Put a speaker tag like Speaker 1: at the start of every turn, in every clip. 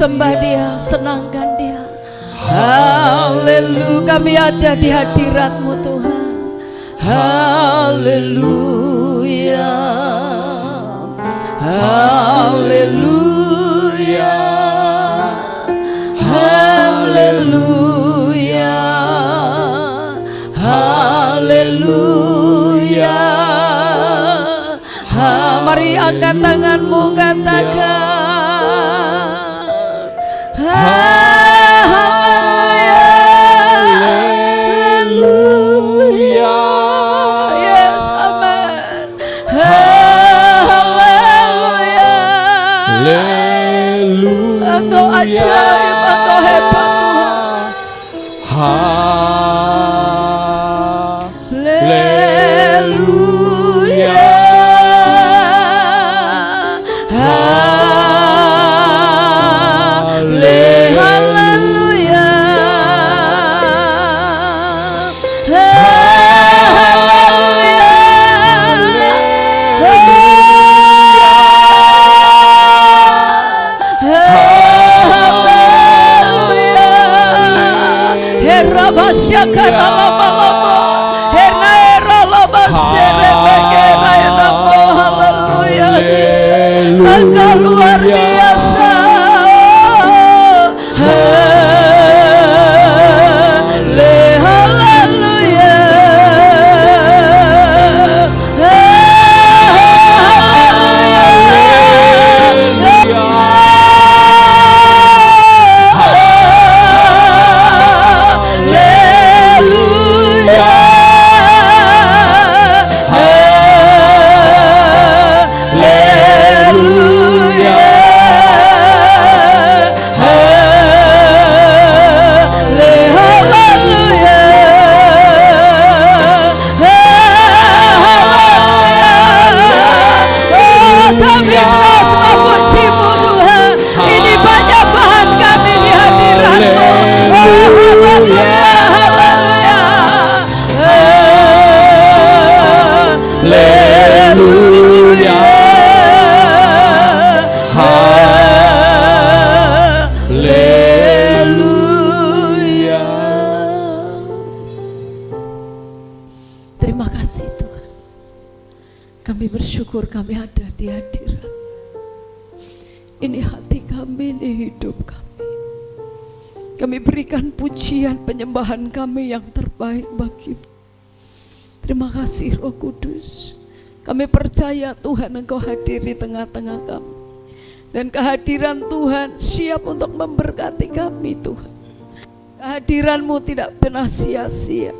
Speaker 1: sembah Dia, senangkan Dia. Haleluya, kami ada di hadirat-Mu Tuhan. Haleluya, haleluya, haleluya, haleluya. Mari angkat tanganmu, katakan haleluya. Yes, amen. Haleluya. Engkau ajaib, Engkau hebat Tuhan. Haleluya. Engkau luar biasa. Haleluya. Terima kasih Tuhan. Kami bersyukur kami ada di hadirat. Ini hati kami, ini hidup kami. Kami berikan pujian penyembahan kami yang terbaik bagi-Mu. Terima kasih Roh Kudus. Kami percaya Tuhan Engkau hadir di tengah-tengah kami. Dan kehadiran Tuhan siap untuk memberkati kami Tuhan. Kehadiran-Mu tidak pernah sia-sia.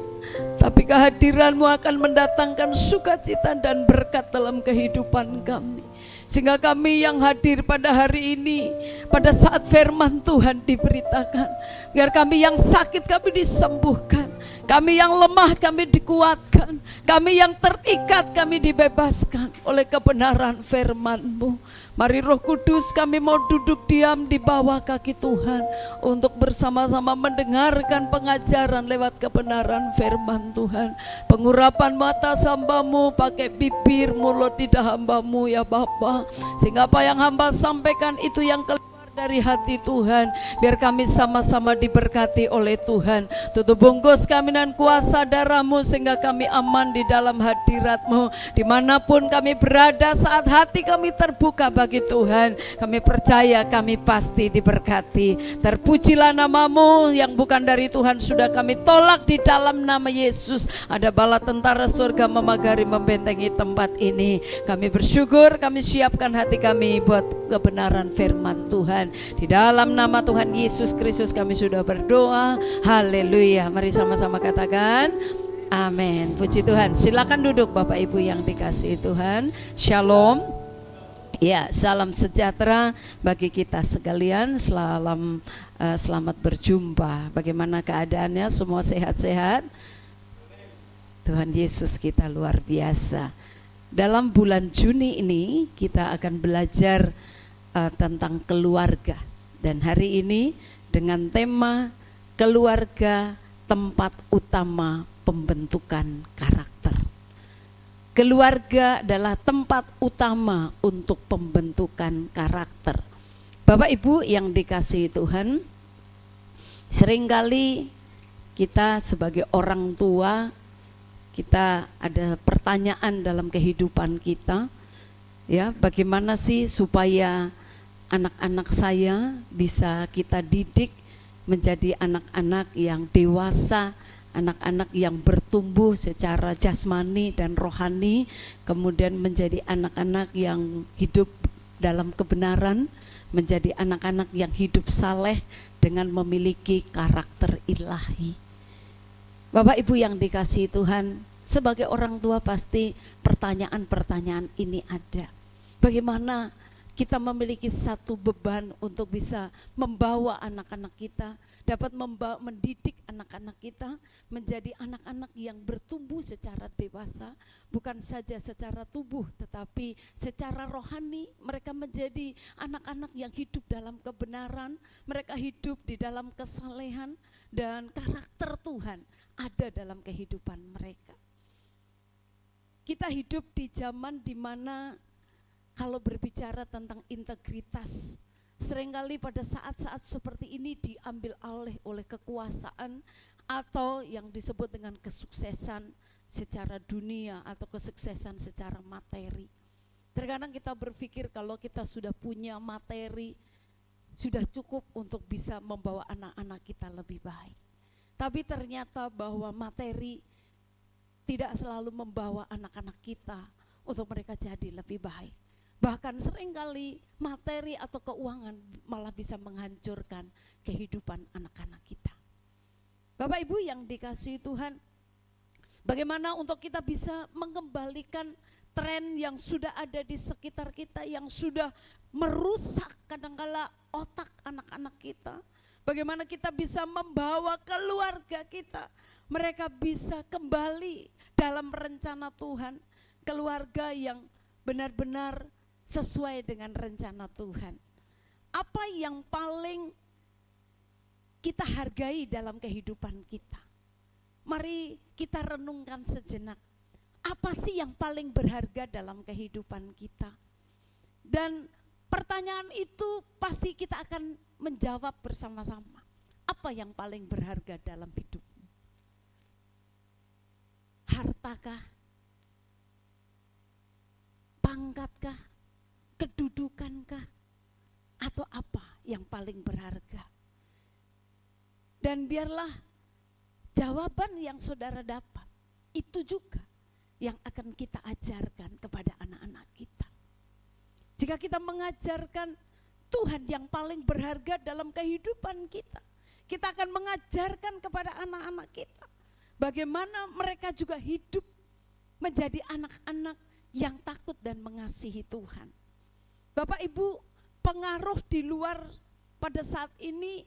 Speaker 1: Tapi kehadiran-Mu akan mendatangkan sukacita dan berkat dalam kehidupan kami. Sehingga kami yang hadir pada hari ini, pada saat firman Tuhan diberitakan, biar kami yang sakit kami disembuhkan, kami yang lemah kami dikuatkan, kami yang terikat kami dibebaskan oleh kebenaran firman-Mu. Mari Roh Kudus, kami mau duduk diam di bawah kaki Tuhan untuk bersama-sama mendengarkan pengajaran lewat kebenaran firman Tuhan. Pengurapan mata hamba-Mu, pakai bibir, mulut, lidah hamba-Mu ya Bapa. Sehingga apa yang hamba sampaikan itu yang keluar dari hati Tuhan. Biar kami sama-sama diberkati oleh Tuhan. Tutup bungkus kami dengan kuasa darah-Mu sehingga kami aman di dalam hadirat-Mu. Dimanapun kami berada saat hati kami terbuka bagi Tuhan, kami percaya kami pasti diberkati. Terpujilah nama-Mu yang bukan dari Tuhan sudah kami tolak di dalam nama Yesus. Ada bala tentara surga memagari membentengi tempat ini. Kami bersyukur, kami siapkan hati kami buat kebenaran firman Tuhan. Di dalam nama Tuhan Yesus Kristus kami sudah berdoa. Haleluya. Mari sama-sama katakan amin. Puji Tuhan. Silakan duduk Bapak Ibu yang dikasihi Tuhan. Shalom. Ya, salam sejahtera bagi kita sekalian. Selamat berjumpa. Bagaimana keadaannya? Semua sehat-sehat? Tuhan Yesus kita luar biasa. Dalam bulan Juni ini kita akan belajar tentang keluarga. Dan hari ini dengan tema keluarga tempat utama pembentukan karakter. Keluarga adalah tempat utama untuk pembentukan karakter.
Speaker 2: Bapak Ibu yang dikasihi Tuhan, seringkali kita sebagai orang tua, kita ada pertanyaan dalam kehidupan kita, ya, bagaimana sih supaya anak-anak saya bisa kita didik menjadi anak-anak yang dewasa, anak-anak yang bertumbuh secara jasmani dan rohani, kemudian menjadi anak-anak yang hidup dalam kebenaran, menjadi anak-anak yang hidup saleh dengan memiliki karakter ilahi. Bapak Ibu yang dikasihi Tuhan, sebagai orang tua pasti pertanyaan-pertanyaan ini ada. Bagaimana kita memiliki satu beban untuk bisa membawa anak-anak kita, dapat mendidik anak-anak kita menjadi anak-anak yang bertumbuh secara dewasa, bukan saja secara tubuh tetapi secara rohani. Mereka menjadi anak-anak yang hidup dalam kebenaran, mereka hidup di dalam kesalehan, dan karakter Tuhan ada dalam kehidupan mereka. Kita hidup di zaman di mana kalau berbicara tentang integritas, seringkali pada saat-saat seperti ini diambil alih oleh kekuasaan atau yang disebut dengan kesuksesan secara dunia atau kesuksesan secara materi. Terkadang kita berpikir kalau kita sudah punya materi, sudah cukup untuk bisa membawa anak-anak kita lebih baik. Tapi ternyata bahwa materi tidak selalu membawa anak-anak kita untuk mereka jadi lebih baik. Bahkan seringkali materi atau keuangan malah bisa menghancurkan kehidupan anak-anak kita. Bapak Ibu yang dikasihi Tuhan, bagaimana untuk kita bisa mengembalikan tren yang sudah ada di sekitar kita, yang sudah merusak kadangkala otak anak-anak kita. Bagaimana kita bisa membawa keluarga kita, mereka bisa kembali dalam rencana Tuhan, keluarga yang benar-benar sesuai dengan rencana Tuhan. Apa yang paling kita hargai dalam kehidupan kita? Mari kita renungkan sejenak. Apa sih yang paling berharga dalam kehidupan kita? Dan pertanyaan itu pasti kita akan menjawab bersama-sama. Apa yang paling berharga dalam hidupmu? Hartakah? Pangkatkah? Kedudukankah? Atau apa yang paling berharga? Dan biarlah jawaban yang saudara dapat itu juga yang akan kita ajarkan kepada anak-anak kita. Jika kita mengajarkan Tuhan yang paling berharga dalam kehidupan kita, kita akan mengajarkan kepada anak-anak kita bagaimana mereka juga hidup menjadi anak-anak yang takut dan mengasihi Tuhan. Bapak Ibu, pengaruh di luar pada saat ini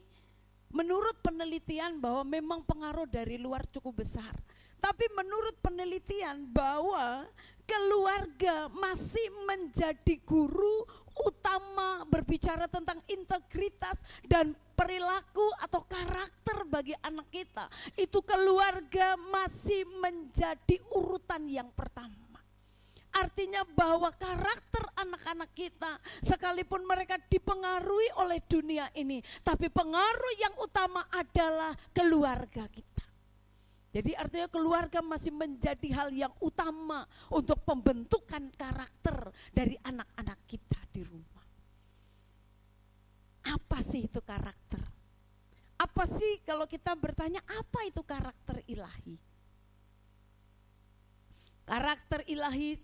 Speaker 2: menurut penelitian bahwa memang pengaruh dari luar cukup besar. Tapi menurut penelitian bahwa keluarga masih menjadi guru utama berbicara tentang integritas dan perilaku atau karakter bagi anak kita. Itu keluarga masih menjadi urutan yang pertama. Artinya bahwa karakter anak-anak kita sekalipun mereka dipengaruhi oleh dunia ini, tapi pengaruh yang utama adalah keluarga kita. Jadi artinya keluarga masih menjadi hal yang utama untuk pembentukan karakter dari anak-anak kita di rumah. Apa sih itu karakter? Apa sih kalau kita bertanya apa itu karakter ilahi? Karakter ilahi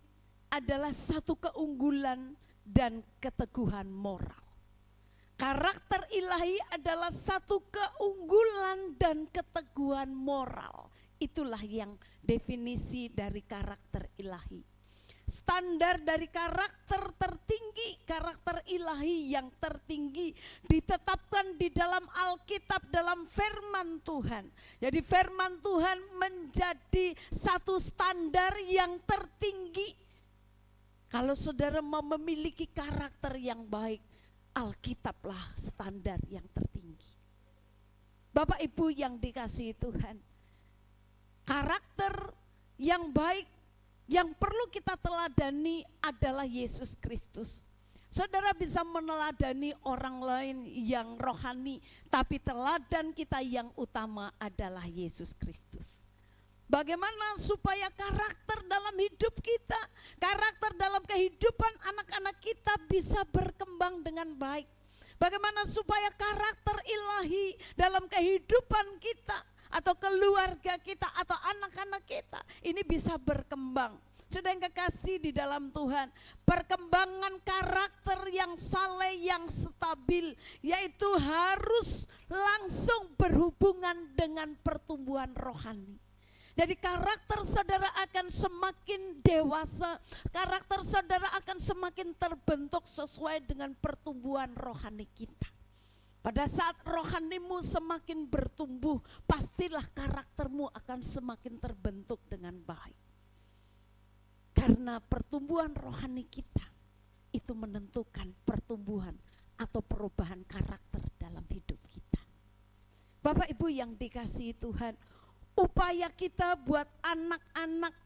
Speaker 2: adalah satu keunggulan dan keteguhan moral. Karakter ilahi adalah satu keunggulan dan keteguhan moral. Itulah yang definisi dari karakter ilahi. Standar dari karakter tertinggi, karakter ilahi yang tertinggi ditetapkan di dalam Alkitab, dalam firman Tuhan. Jadi firman Tuhan menjadi satu standar yang tertinggi. Kalau saudara mau memiliki karakter yang baik, Alkitablah standar yang tertinggi. Bapak Ibu yang dikasihi Tuhan, karakter yang baik yang perlu kita teladani adalah Yesus Kristus. Saudara bisa meneladani orang lain yang rohani, tapi teladan kita yang utama adalah Yesus Kristus. Bagaimana supaya karakter dalam hidup kita, karakter dalam kehidupan anak-anak kita bisa berkembang dengan baik. Bagaimana supaya karakter ilahi dalam kehidupan kita atau keluarga kita atau anak-anak kita ini bisa berkembang. Sedang kekasih di dalam Tuhan, perkembangan karakter yang saleh, yang stabil, yaitu harus langsung berhubungan dengan pertumbuhan rohani. Jadi karakter saudara akan semakin dewasa, karakter saudara akan semakin terbentuk sesuai dengan pertumbuhan rohani kita. Pada saat rohanimu semakin bertumbuh, pastilah karaktermu akan semakin terbentuk dengan baik. Karena pertumbuhan rohani kita itu menentukan pertumbuhan atau perubahan karakter dalam hidup kita. Bapak Ibu yang dikasihi Tuhan, upaya kita buat anak-anak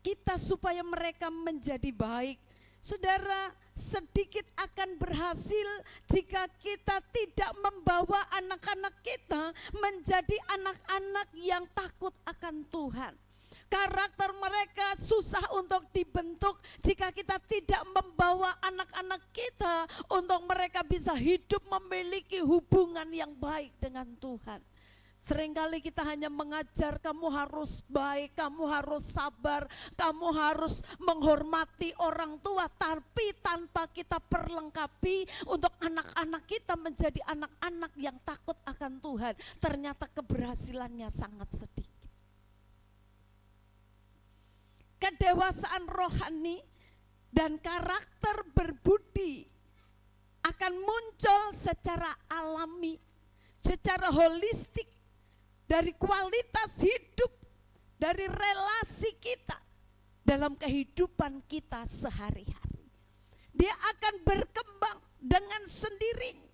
Speaker 2: kita supaya mereka menjadi baik, saudara, sedikit akan berhasil jika kita tidak membawa anak-anak kita menjadi anak-anak yang takut akan Tuhan. Karakter mereka susah untuk dibentuk jika kita tidak membawa anak-anak kita untuk mereka bisa hidup memiliki hubungan yang baik dengan Tuhan. Seringkali kita hanya mengajar kamu harus baik, kamu harus sabar, kamu harus menghormati orang tua, tapi tanpa kita perlengkapi untuk anak-anak kita menjadi anak-anak yang takut akan Tuhan, ternyata keberhasilannya sangat sedikit. Kedewasaan rohani dan karakter berbudi akan muncul secara alami, secara holistik, dari kualitas hidup, dari relasi kita dalam kehidupan kita sehari-hari. Dia akan berkembang dengan sendirinya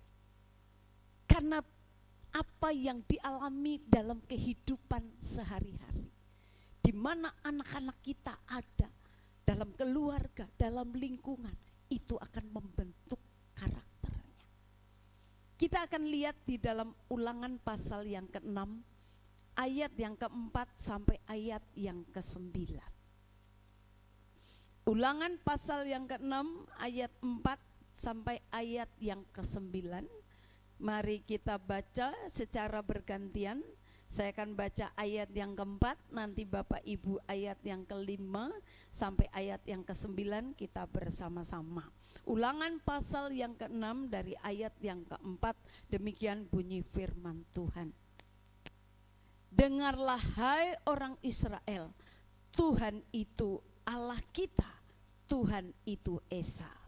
Speaker 2: karena apa yang dialami dalam kehidupan sehari-hari. Di mana anak-anak kita ada, dalam keluarga, dalam lingkungan, itu akan membentuk karakternya. Kita akan lihat di dalam Ulangan pasal yang ke-6, ayat yang ke-4 sampai ayat yang ke-9. Ulangan pasal yang ke-6, ayat 4 sampai ayat yang ke-9. Mari kita baca secara bergantian. Saya akan baca ayat yang ke-4, nanti Bapak Ibu ayat yang ke-5 sampai ayat yang ke-9 kita bersama-sama. Ulangan pasal yang ke-6 dari ayat yang ke-4, demikian bunyi firman Tuhan. Dengarlah hai orang Israel, Tuhan itu Allah kita, Tuhan itu Esa.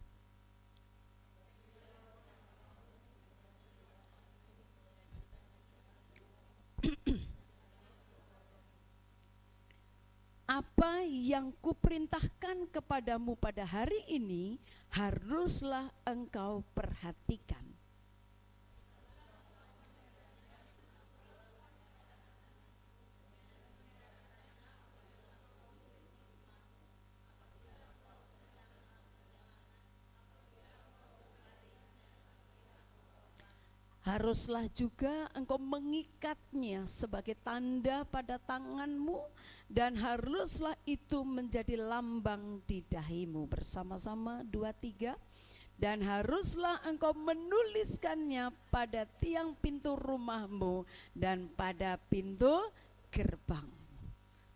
Speaker 2: Apa yang kuperintahkan kepadamu pada hari ini haruslah engkau perhatikan. Haruslah juga engkau mengikatnya sebagai tanda pada tanganmu, dan haruslah itu menjadi lambang di dahimu. Bersama-sama 2, 3. Dan haruslah engkau menuliskannya pada tiang pintu rumahmu dan pada pintu gerbang.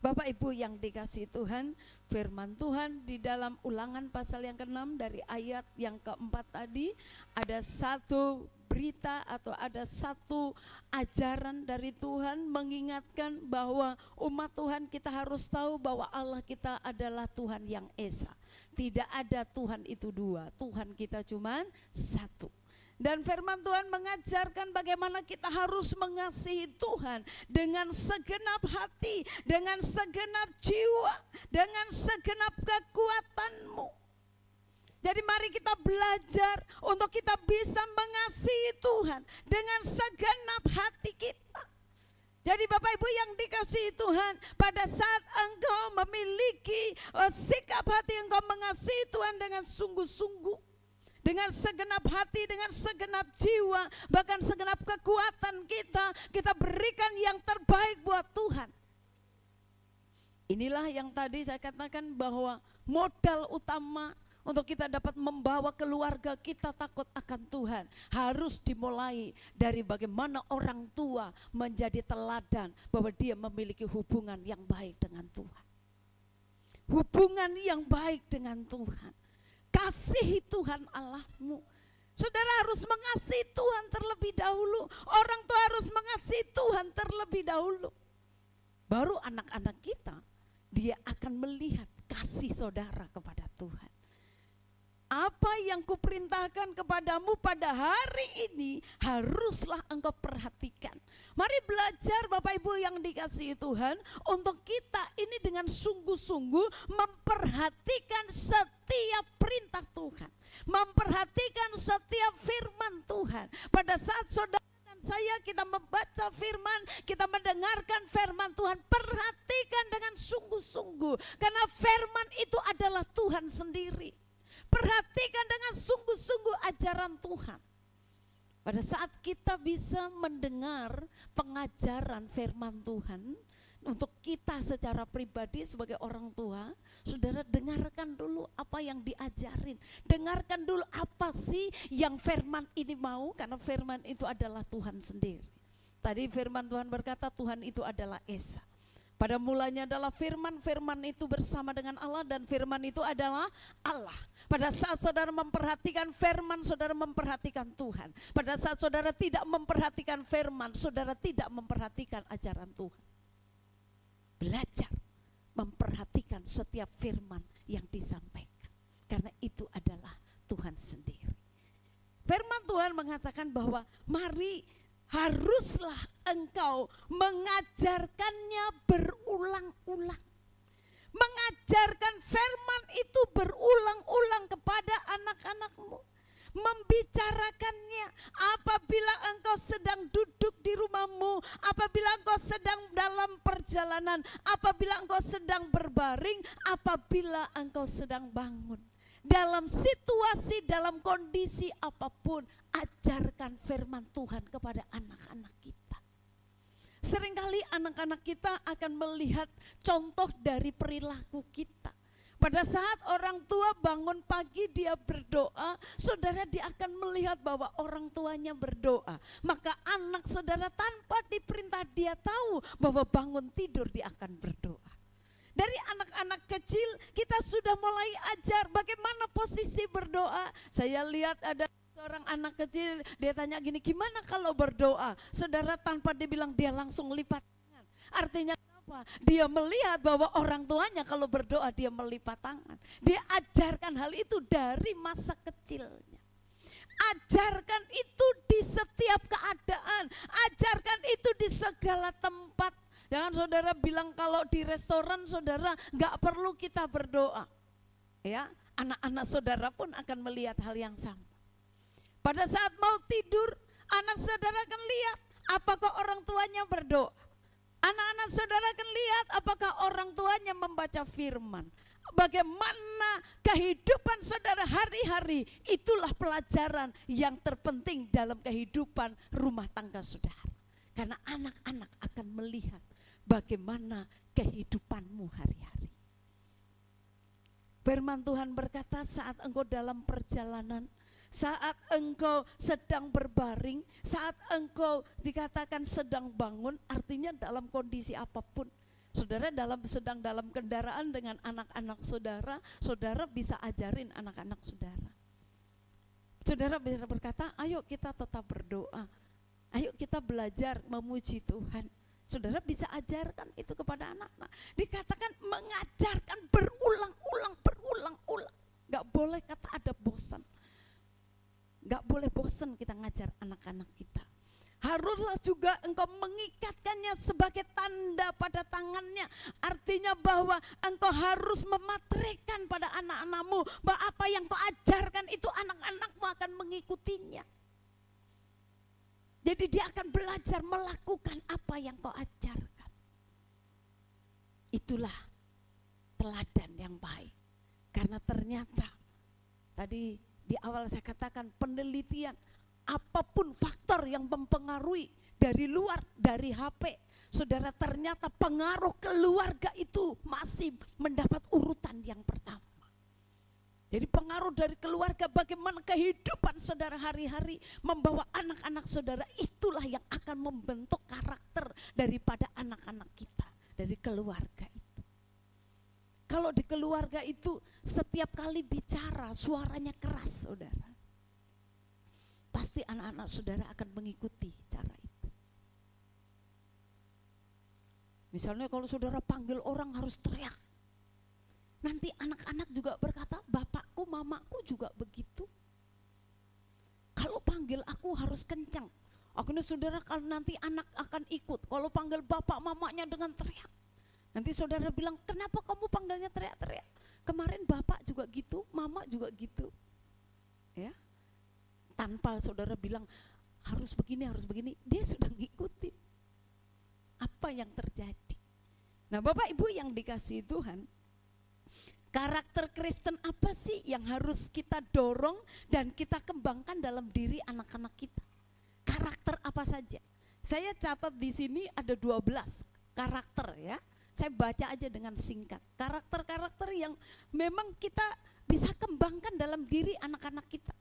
Speaker 2: Bapak Ibu yang dikasihi Tuhan, firman Tuhan di dalam Ulangan pasal yang ke-6 dari ayat yang ke-4 tadi, ada satu berita atau ada satu ajaran dari Tuhan mengingatkan bahwa umat Tuhan kita harus tahu bahwa Allah kita adalah Tuhan yang Esa. Tidak ada Tuhan itu dua, Tuhan kita cuma satu. Dan firman Tuhan mengajarkan bagaimana kita harus mengasihi Tuhan dengan segenap hati, dengan segenap jiwa, dengan segenap kekuatanmu. Jadi mari kita belajar untuk kita bisa mengasihi Tuhan dengan segenap hati kita. Jadi Bapak Ibu yang dikasihi Tuhan, pada saat engkau memiliki sikap hati engkau mengasihi Tuhan dengan sungguh-sungguh, dengan segenap hati, dengan segenap jiwa, bahkan segenap kekuatan kita, kita berikan yang terbaik buat Tuhan. Inilah yang tadi saya katakan bahwa modal utama untuk kita dapat membawa keluarga kita takut akan Tuhan harus dimulai dari bagaimana orang tua menjadi teladan bahwa dia memiliki hubungan yang baik dengan Tuhan. Hubungan yang baik dengan Tuhan. Kasihi Tuhan Allahmu. Saudara harus mengasihi Tuhan terlebih dahulu. Orang tua harus mengasihi Tuhan terlebih dahulu. Baru anak-anak kita, dia akan melihat kasih saudara kepada Tuhan. Apa yang kuperintahkan kepadamu pada hari ini haruslah engkau perhatikan. Mari belajar Bapak Ibu yang dikasihi Tuhan, untuk kita ini dengan sungguh-sungguh memperhatikan setiap perintah Tuhan, memperhatikan setiap firman Tuhan. Pada saat saudara dan saya kita membaca firman, kita mendengarkan firman Tuhan, perhatikan dengan sungguh-sungguh, karena firman itu adalah Tuhan sendiri. Perhatikan dengan sungguh-sungguh ajaran Tuhan. Pada saat kita bisa mendengar pengajaran firman Tuhan, untuk kita secara pribadi sebagai orang tua, saudara dengarkan dulu apa yang diajarin. Dengarkan dulu apa sih yang firman ini mau, karena firman itu adalah Tuhan sendiri. Tadi firman Tuhan berkata Tuhan itu adalah Esa. Pada mulanya adalah firman, firman itu bersama dengan Allah dan firman itu adalah Allah. Pada saat saudara memperhatikan firman, saudara memperhatikan Tuhan. Pada saat saudara tidak memperhatikan firman, saudara tidak memperhatikan ajaran Tuhan. Belajar memperhatikan setiap firman yang disampaikan, karena itu adalah Tuhan sendiri. Firman Tuhan mengatakan bahwa mari, haruslah engkau mengajarkannya berulang-ulang. Mengajarkan firman itu berulang-ulang kepada anak-anakmu. Membicarakannya apabila engkau sedang duduk di rumahmu, apabila engkau sedang dalam perjalanan, apabila engkau sedang berbaring, apabila engkau sedang bangun. Dalam situasi, dalam kondisi apapun, ajarkan firman Tuhan kepada anak-anak kita. Seringkali anak-anak kita akan melihat contoh dari perilaku kita. Pada saat orang tua bangun pagi dia berdoa, saudara dia akan melihat bahwa orang tuanya berdoa. Maka anak saudara tanpa diperintah dia tahu bahwa bangun tidur dia akan berdoa. Dari anak-anak kecil kita sudah mulai ajar bagaimana posisi berdoa. Saya lihat ada seorang anak kecil, dia tanya gini, gimana kalau berdoa? Saudara tanpa dibilang dia langsung lipat tangan. Artinya apa? Dia melihat bahwa orang tuanya kalau berdoa dia melipat tangan. Dia ajarkan hal itu dari masa kecilnya. Ajarkan itu di setiap keadaan. Ajarkan itu di segala tempat. Jangan saudara bilang kalau di restoran saudara nggak perlu kita berdoa. Ya, anak-anak saudara pun akan melihat hal yang sama. Pada saat mau tidur, anak saudara akan lihat apakah orang tuanya berdoa. Anak-anak saudara akan lihat apakah orang tuanya membaca firman. Bagaimana kehidupan saudara hari-hari, itulah pelajaran yang terpenting dalam kehidupan rumah tangga saudara. Karena anak-anak akan melihat bagaimana kehidupanmu hari-hari. Firman Tuhan berkata saat engkau dalam perjalanan, saat engkau sedang berbaring, saat engkau dikatakan sedang bangun, artinya dalam kondisi apapun. Saudara sedang dalam kendaraan dengan anak-anak saudara, saudara bisa ajarin anak-anak saudara. Saudara bisa berkata, ayo kita tetap berdoa. Ayo kita belajar memuji Tuhan. Saudara bisa ajarkan itu kepada anak-anak. Dikatakan mengajarkan berulang-ulang. Gak boleh kata ada bosan. Gak boleh bosan kita ngajar anak-anak kita. Haruslah juga engkau mengikatkannya sebagai tanda pada tangannya. Artinya bahwa engkau harus memateraikan pada anak-anakmu bahwa apa yang kau ajarkan itu anak-anakmu akan mengikutinya. Jadi dia akan belajar melakukan apa yang kau ajarkan. Itulah teladan yang baik. Karena ternyata tadi Di awal saya katakan penelitian, apapun faktor yang mempengaruhi dari luar, dari HP, saudara, ternyata pengaruh keluarga itu masih mendapat urutan yang pertama. Jadi pengaruh dari keluarga, bagaimana kehidupan saudara hari-hari membawa anak-anak saudara, itulah yang akan membentuk karakter daripada anak-anak kita, dari keluarga itu. Kalau di keluarga itu setiap kali bicara suaranya keras, saudara, pasti anak-anak saudara akan mengikuti cara itu. Misalnya kalau saudara panggil orang harus teriak, nanti anak-anak juga berkata, bapakku, mamaku juga begitu. Kalau panggil aku harus kencang. Akhirnya saudara, kalau nanti anak akan ikut. Kalau panggil bapak mamanya dengan teriak, nanti saudara bilang, kenapa kamu panggilnya teriak-teriak? Kemarin bapak juga gitu, mama juga gitu. Ya, tanpa saudara bilang harus begini, dia sudah ngikutin apa yang terjadi. Nah, Bapak Ibu yang dikasihi Tuhan, karakter Kristen apa sih yang harus kita dorong dan kita kembangkan dalam diri anak-anak kita? Karakter apa saja? Saya catat di sini ada 12 karakter ya. Saya baca aja dengan singkat. Karakter-karakter yang memang kita bisa kembangkan dalam diri anak-anak kita.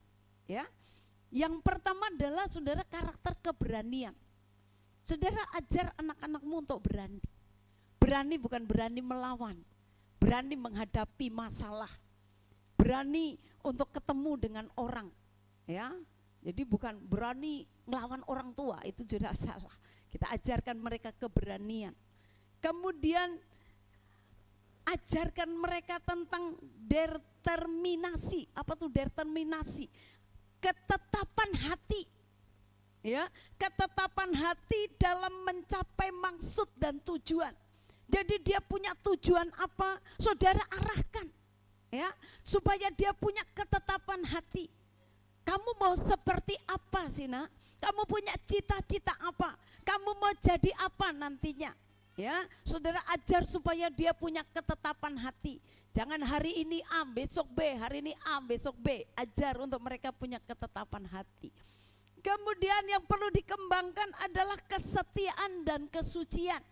Speaker 2: Ya. Yang pertama adalah saudara, karakter keberanian. Saudara, ajar anak-anakmu untuk berani. Berani bukan berani melawan. Berani menghadapi masalah, berani untuk ketemu dengan orang, ya. Jadi bukan berani melawan orang tua, itu juga salah. Kita ajarkan mereka keberanian. Kemudian ajarkan mereka tentang determinasi. Apa tuh determinasi? Ketetapan hati, ya. Ketetapan hati dalam mencapai maksud dan tujuan. Jadi dia punya tujuan apa, saudara arahkan, ya, supaya dia punya ketetapan hati. Kamu mau seperti apa sih, nak? Kamu punya cita-cita apa? Kamu mau jadi apa nantinya? Ya, saudara ajar supaya dia punya ketetapan hati. Jangan hari ini A, besok B, hari ini A, besok B. Ajar untuk mereka punya ketetapan hati. Kemudian yang perlu dikembangkan adalah kesetiaan dan kesucian.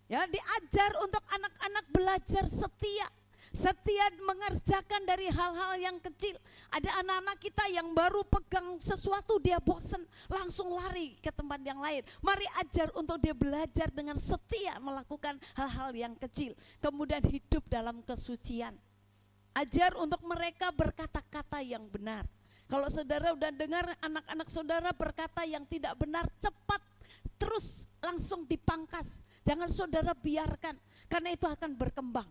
Speaker 2: Ya, diajar untuk anak-anak belajar setia. Setia mengerjakan dari hal-hal yang kecil. Ada anak-anak kita yang baru pegang sesuatu dia bosan, langsung lari ke tempat yang lain. Mari ajar untuk dia belajar dengan setia melakukan hal-hal yang kecil. Kemudian hidup dalam kesucian. Ajar untuk mereka berkata-kata yang benar. Kalau saudara udah dengar anak-anak saudara berkata yang tidak benar, cepat terus langsung dipangkas. Jangan saudara biarkan, karena itu akan berkembang.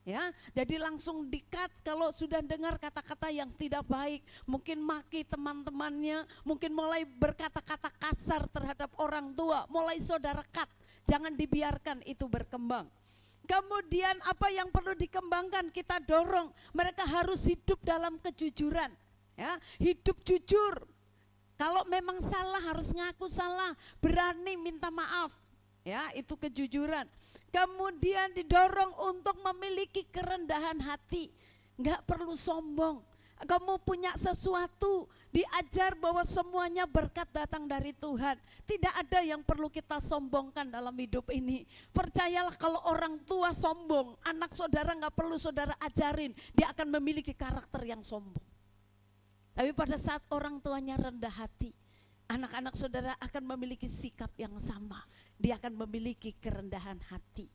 Speaker 2: Ya, jadi langsung di-cut kalau sudah dengar kata-kata yang tidak baik, mungkin maki teman-temannya, mungkin mulai berkata-kata kasar terhadap orang tua, mulai saudara cut. Jangan dibiarkan itu berkembang. Kemudian apa yang perlu dikembangkan, kita dorong mereka harus hidup dalam kejujuran. Ya, hidup jujur. Kalau memang salah harus ngaku salah, berani minta maaf. Ya, itu kejujuran. Kemudian didorong untuk memiliki kerendahan hati. Enggak perlu sombong. Kamu punya sesuatu, diajar bahwa semuanya berkat datang dari Tuhan. Tidak ada yang perlu kita sombongkan dalam hidup ini. Percayalah, kalau orang tua sombong, anak saudara enggak perlu saudara ajarin, dia akan memiliki karakter yang sombong. Tapi pada saat orang tuanya rendah hati, anak-anak saudara akan memiliki sikap yang sama. Dia akan memiliki kerendahan hati.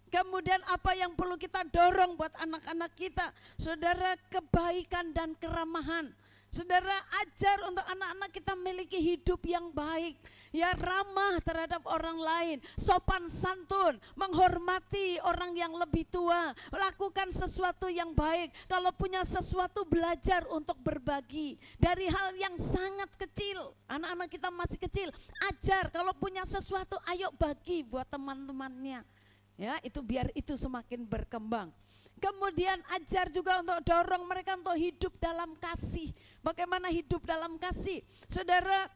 Speaker 2: Kemudian apa yang perlu kita dorong buat anak-anak kita? Saudara, kebaikan dan keramahan. Saudara, ajar untuk anak-anak kita memiliki hidup yang baik, ya, ramah terhadap orang lain, sopan santun, menghormati orang yang lebih tua, lakukan sesuatu yang baik. Kalau punya sesuatu, belajar untuk berbagi dari hal yang sangat kecil. Anak-anak kita masih kecil, ajar kalau punya sesuatu, ayo bagi buat teman-temannya. Ya, itu biar itu semakin berkembang. Kemudian ajar juga untuk dorong mereka untuk hidup dalam kasih. Bagaimana hidup dalam kasih? Saudara,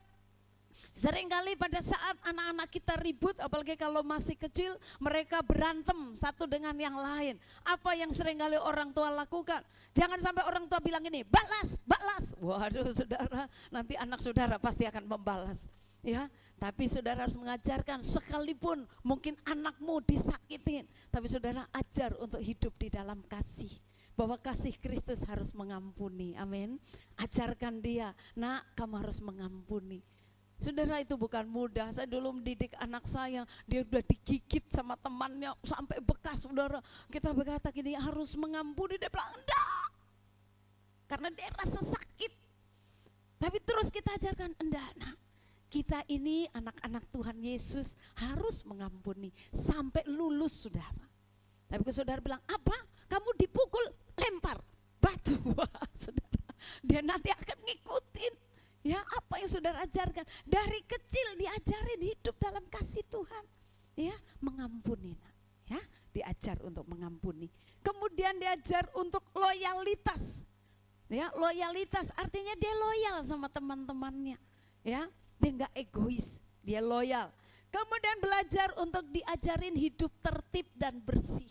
Speaker 2: Seringkali pada saat anak-anak kita ribut, apalagi kalau masih kecil, mereka berantem satu dengan yang lain. Apa yang seringkali orang tua lakukan? Jangan sampai orang tua bilang ini, balas, balas. Waduh saudara, nanti anak saudara pasti akan membalas. Ya, tapi saudara harus mengajarkan, sekalipun mungkin anakmu disakitin, tapi saudara ajar untuk hidup di dalam kasih. Bahwa kasih Kristus harus mengampuni, amin. Ajarkan dia, nak kamu harus mengampuni. Saudara, itu bukan mudah. Saya dulu mendidik anak saya, dia udah digigit sama temannya sampai bekas, saudara. Kita berkata gini, harus mengampuni, dia bilang enggak, karena dia rasa sakit. Tapi terus kita ajarkan, enggak nak, kita ini anak-anak Tuhan Yesus harus mengampuni sampai lulus, saudara. Tapi kalau saudara bilang, apa? Kamu dipukul, lempar batu. Wah, saudara, dia nanti akan ngikutin. Ya, apa yang saudara ajarkan dari kecil, diajarin hidup dalam kasih Tuhan, ya, mengampuni, ya, diajar untuk mengampuni. Kemudian diajar untuk loyalitas, ya, loyalitas artinya dia loyal sama teman-temannya, ya, dia nggak egois, dia loyal. Kemudian belajar untuk diajarin hidup tertib dan bersih.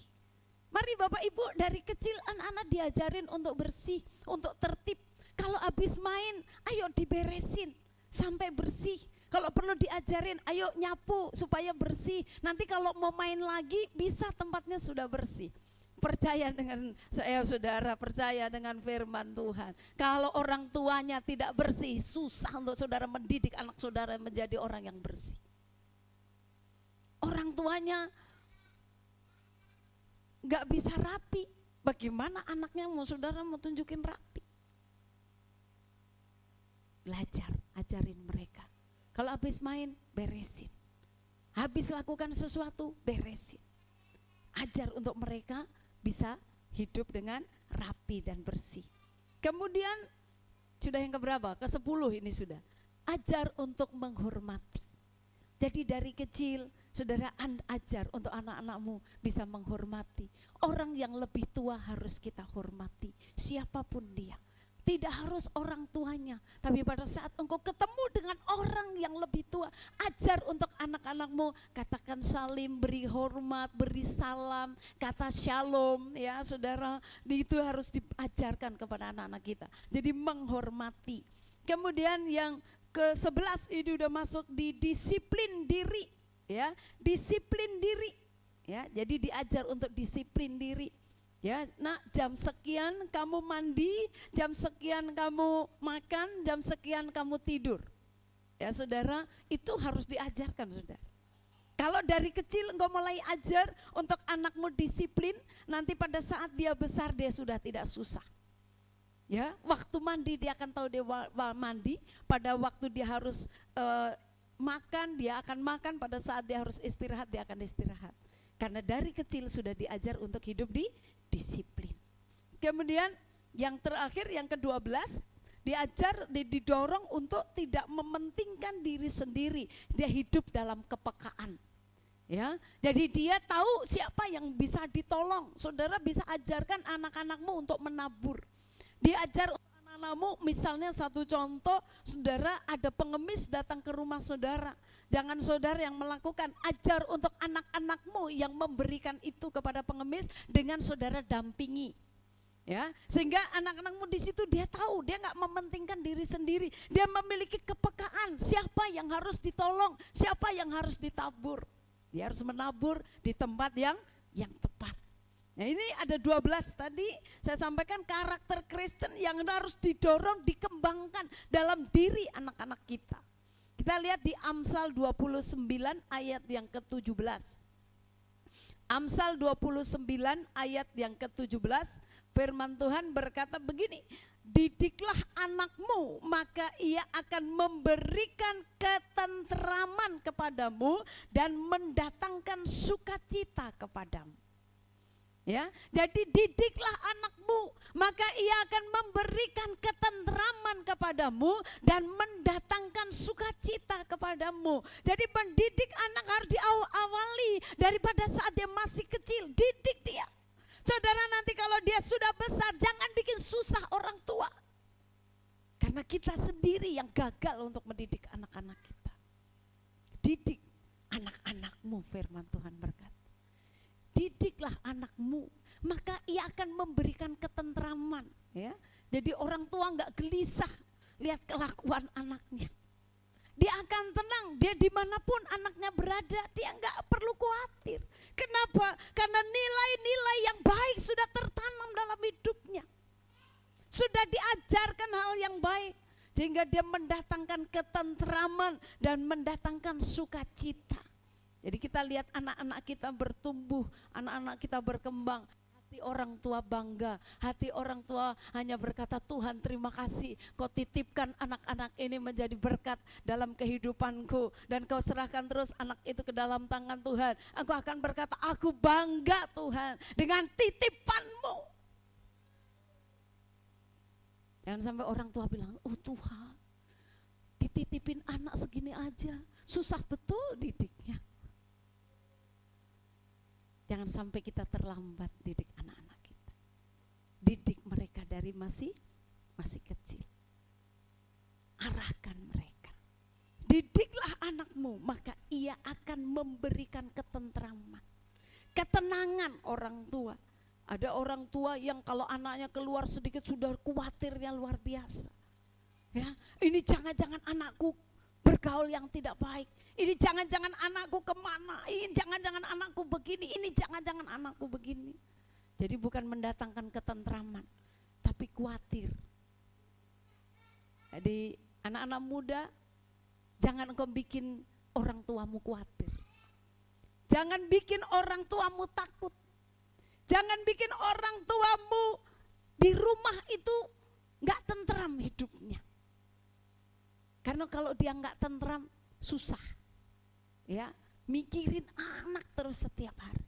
Speaker 2: Mari Bapak Ibu, dari kecil anak-anak diajarin untuk bersih, untuk tertib. Kalau habis main, ayo diberesin sampai bersih. Kalau perlu diajarin, ayo nyapu supaya bersih. Nanti kalau mau main lagi, bisa tempatnya sudah bersih. Percaya dengan saya saudara, percaya dengan firman Tuhan. Kalau orang tuanya tidak bersih, susah untuk saudara mendidik anak saudara menjadi orang yang bersih. Orang tuanya gak bisa rapi, bagaimana anaknya mau saudara mau tunjukin rapi? Belajar, ajarin mereka. Kalau habis main, beresin. Habis lakukan sesuatu, beresin. Ajar untuk mereka bisa hidup dengan rapi dan bersih. Kemudian, sudah yang keberapa? Ke-10 ini sudah. Ajar untuk menghormati. Jadi dari kecil, saudara ajar untuk anak-anakmu bisa menghormati. Orang yang lebih tua harus kita hormati, siapapun dia. Tidak harus orang tuanya, tapi pada saat engkau ketemu dengan orang yang lebih tua, ajar untuk anak-anakmu, katakan salim, beri hormat, beri salam, kata shalom, ya saudara, itu harus diajarkan kepada anak-anak kita. Jadi menghormati. Kemudian yang ke-11 ini udah masuk di disiplin diri, ya, disiplin diri, ya, jadi diajar untuk disiplin diri. Ya, nak jam sekian kamu mandi, jam sekian kamu makan, jam sekian kamu tidur. Ya saudara, itu harus diajarkan saudara. Kalau dari kecil engkau mulai ajar untuk anakmu disiplin, nanti pada saat dia besar dia sudah tidak susah. Ya, waktu mandi dia akan tahu dia mandi, pada waktu dia harus makan dia akan makan, pada saat dia harus istirahat dia akan istirahat. Karena dari kecil sudah diajar untuk hidup di disiplin. Kemudian yang terakhir, yang ke-12, diajar, didorong untuk tidak mementingkan diri sendiri. Dia hidup dalam kepekaan. Ya, jadi dia tahu siapa yang bisa ditolong. Saudara bisa ajarkan anak-anakmu untuk menabur. Diajar anak-anakmu, misalnya satu contoh, saudara ada pengemis datang ke rumah saudara. Jangan saudara yang melakukan, ajar untuk anak-anakmu yang memberikan itu kepada pengemis dengan saudara dampingi. Ya, sehingga anak-anakmu di situ dia tahu, dia nggak mementingkan diri sendiri. Dia memiliki kepekaan, siapa yang harus ditolong, siapa yang harus ditabur. Dia harus menabur di tempat yang tepat. Nah, ini ada 12 tadi saya sampaikan karakter Kristen yang harus didorong, dikembangkan dalam diri anak-anak kita. Kita lihat di Amsal 29 ayat yang ke-17. Amsal 29 ayat yang ke-17, firman Tuhan berkata begini, didiklah anakmu maka ia akan memberikan ketentraman kepadamu dan mendatangkan sukacita kepadamu. Ya, jadi didiklah anakmu, maka ia akan memberikan ketentraman kepadamu dan mendatangkan sukacita kepadamu. Jadi mendidik anak harus diawali daripada saat dia masih kecil, didik dia. Saudara, nanti kalau dia sudah besar, jangan bikin susah orang tua. Karena kita sendiri yang gagal untuk mendidik anak-anak kita. didik anak-anakmu, firman Tuhan berkata. Didiklah anakmu, maka ia akan memberikan ketentraman. Ya, jadi orang tua nggak gelisah lihat kelakuan anaknya. Dia akan tenang, dia dimanapun anaknya berada, dia nggak perlu khawatir. Kenapa? Karena nilai-nilai yang baik sudah tertanam dalam hidupnya. Sudah diajarkan hal yang baik, sehingga dia mendatangkan ketentraman dan mendatangkan sukacita. Jadi kita lihat anak-anak kita bertumbuh, anak-anak kita berkembang. Hati orang tua bangga, hati orang tua hanya berkata, Tuhan terima kasih kau titipkan anak-anak ini menjadi berkat dalam kehidupanku. Dan kau serahkan terus anak itu ke dalam tangan Tuhan. Aku akan berkata, aku bangga Tuhan dengan titipanmu. Jangan sampai orang tua bilang, oh Tuhan dititipin anak segini aja, susah betul didiknya. Jangan sampai kita terlambat didik anak-anak kita. Didik mereka dari masih kecil. Arahkan mereka. Didiklah anakmu, maka ia akan memberikan ketentraman. Ketenangan orang tua. Ada orang tua yang kalau anaknya keluar sedikit sudah khawatirnya luar biasa. Ya, ini jangan-jangan anakku bergaul yang tidak baik. Ini jangan-jangan anakku kemana, ini jangan-jangan anakku begini, ini jangan-jangan anakku begini. Jadi bukan mendatangkan ketentraman, tapi khawatir. Jadi anak-anak muda, jangan engkau bikin orang tuamu khawatir. Jangan bikin orang tuamu takut. Jangan bikin orang tuamu di rumah itu gak tentram hidupnya. Karena kalau dia nggak tentram, susah, ya, mikirin anak terus setiap hari.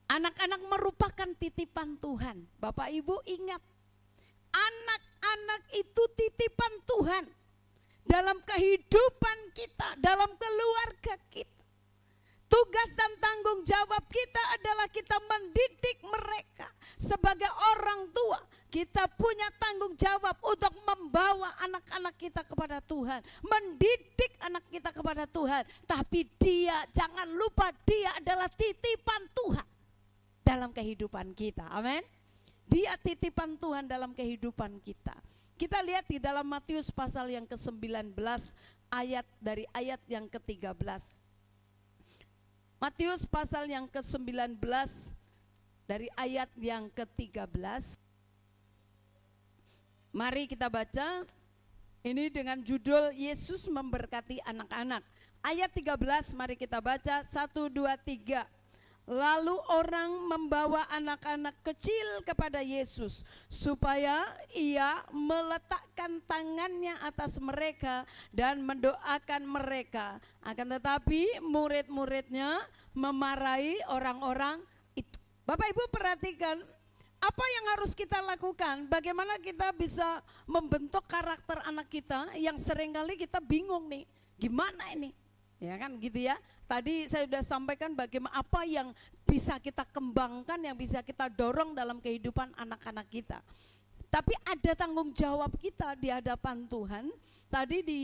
Speaker 2: Anak-anak merupakan titipan Tuhan. Bapak Ibu ingat, anak-anak itu titipan Tuhan dalam kehidupan kita, dalam keluarga kita. Tugas dan tanggung jawab kita adalah kita mendidik mereka. Sebagai orang tua, kita punya tanggung jawab untuk membawa anak-anak kita kepada Tuhan. Mendidik anak kita kepada Tuhan. Tapi dia, jangan lupa dia adalah titipan Tuhan dalam kehidupan kita. Amin. Dia titipan Tuhan dalam kehidupan kita. Kita lihat di dalam Matius pasal yang ke-19, dari ayat yang ke-13. Matius pasal yang ke-19 dari ayat yang ke-13. Mari kita baca. Ini dengan judul Yesus memberkati anak-anak. Ayat 13 mari kita baca. 1, 2, 3. Lalu orang membawa anak-anak kecil kepada Yesus supaya ia meletakkan tangannya atas mereka dan mendoakan mereka. Akan tetapi murid-muridnya memarahi orang-orang itu. Bapak Ibu perhatikan, apa yang harus kita lakukan? Bagaimana kita bisa membentuk karakter anak kita yang seringkali kita bingung nih, gimana ini? Ya kan gitu ya. Tadi saya sudah sampaikan bagaimana apa yang bisa kita kembangkan, yang bisa kita dorong dalam kehidupan anak-anak kita. Tapi ada tanggung jawab kita di hadapan Tuhan. Tadi di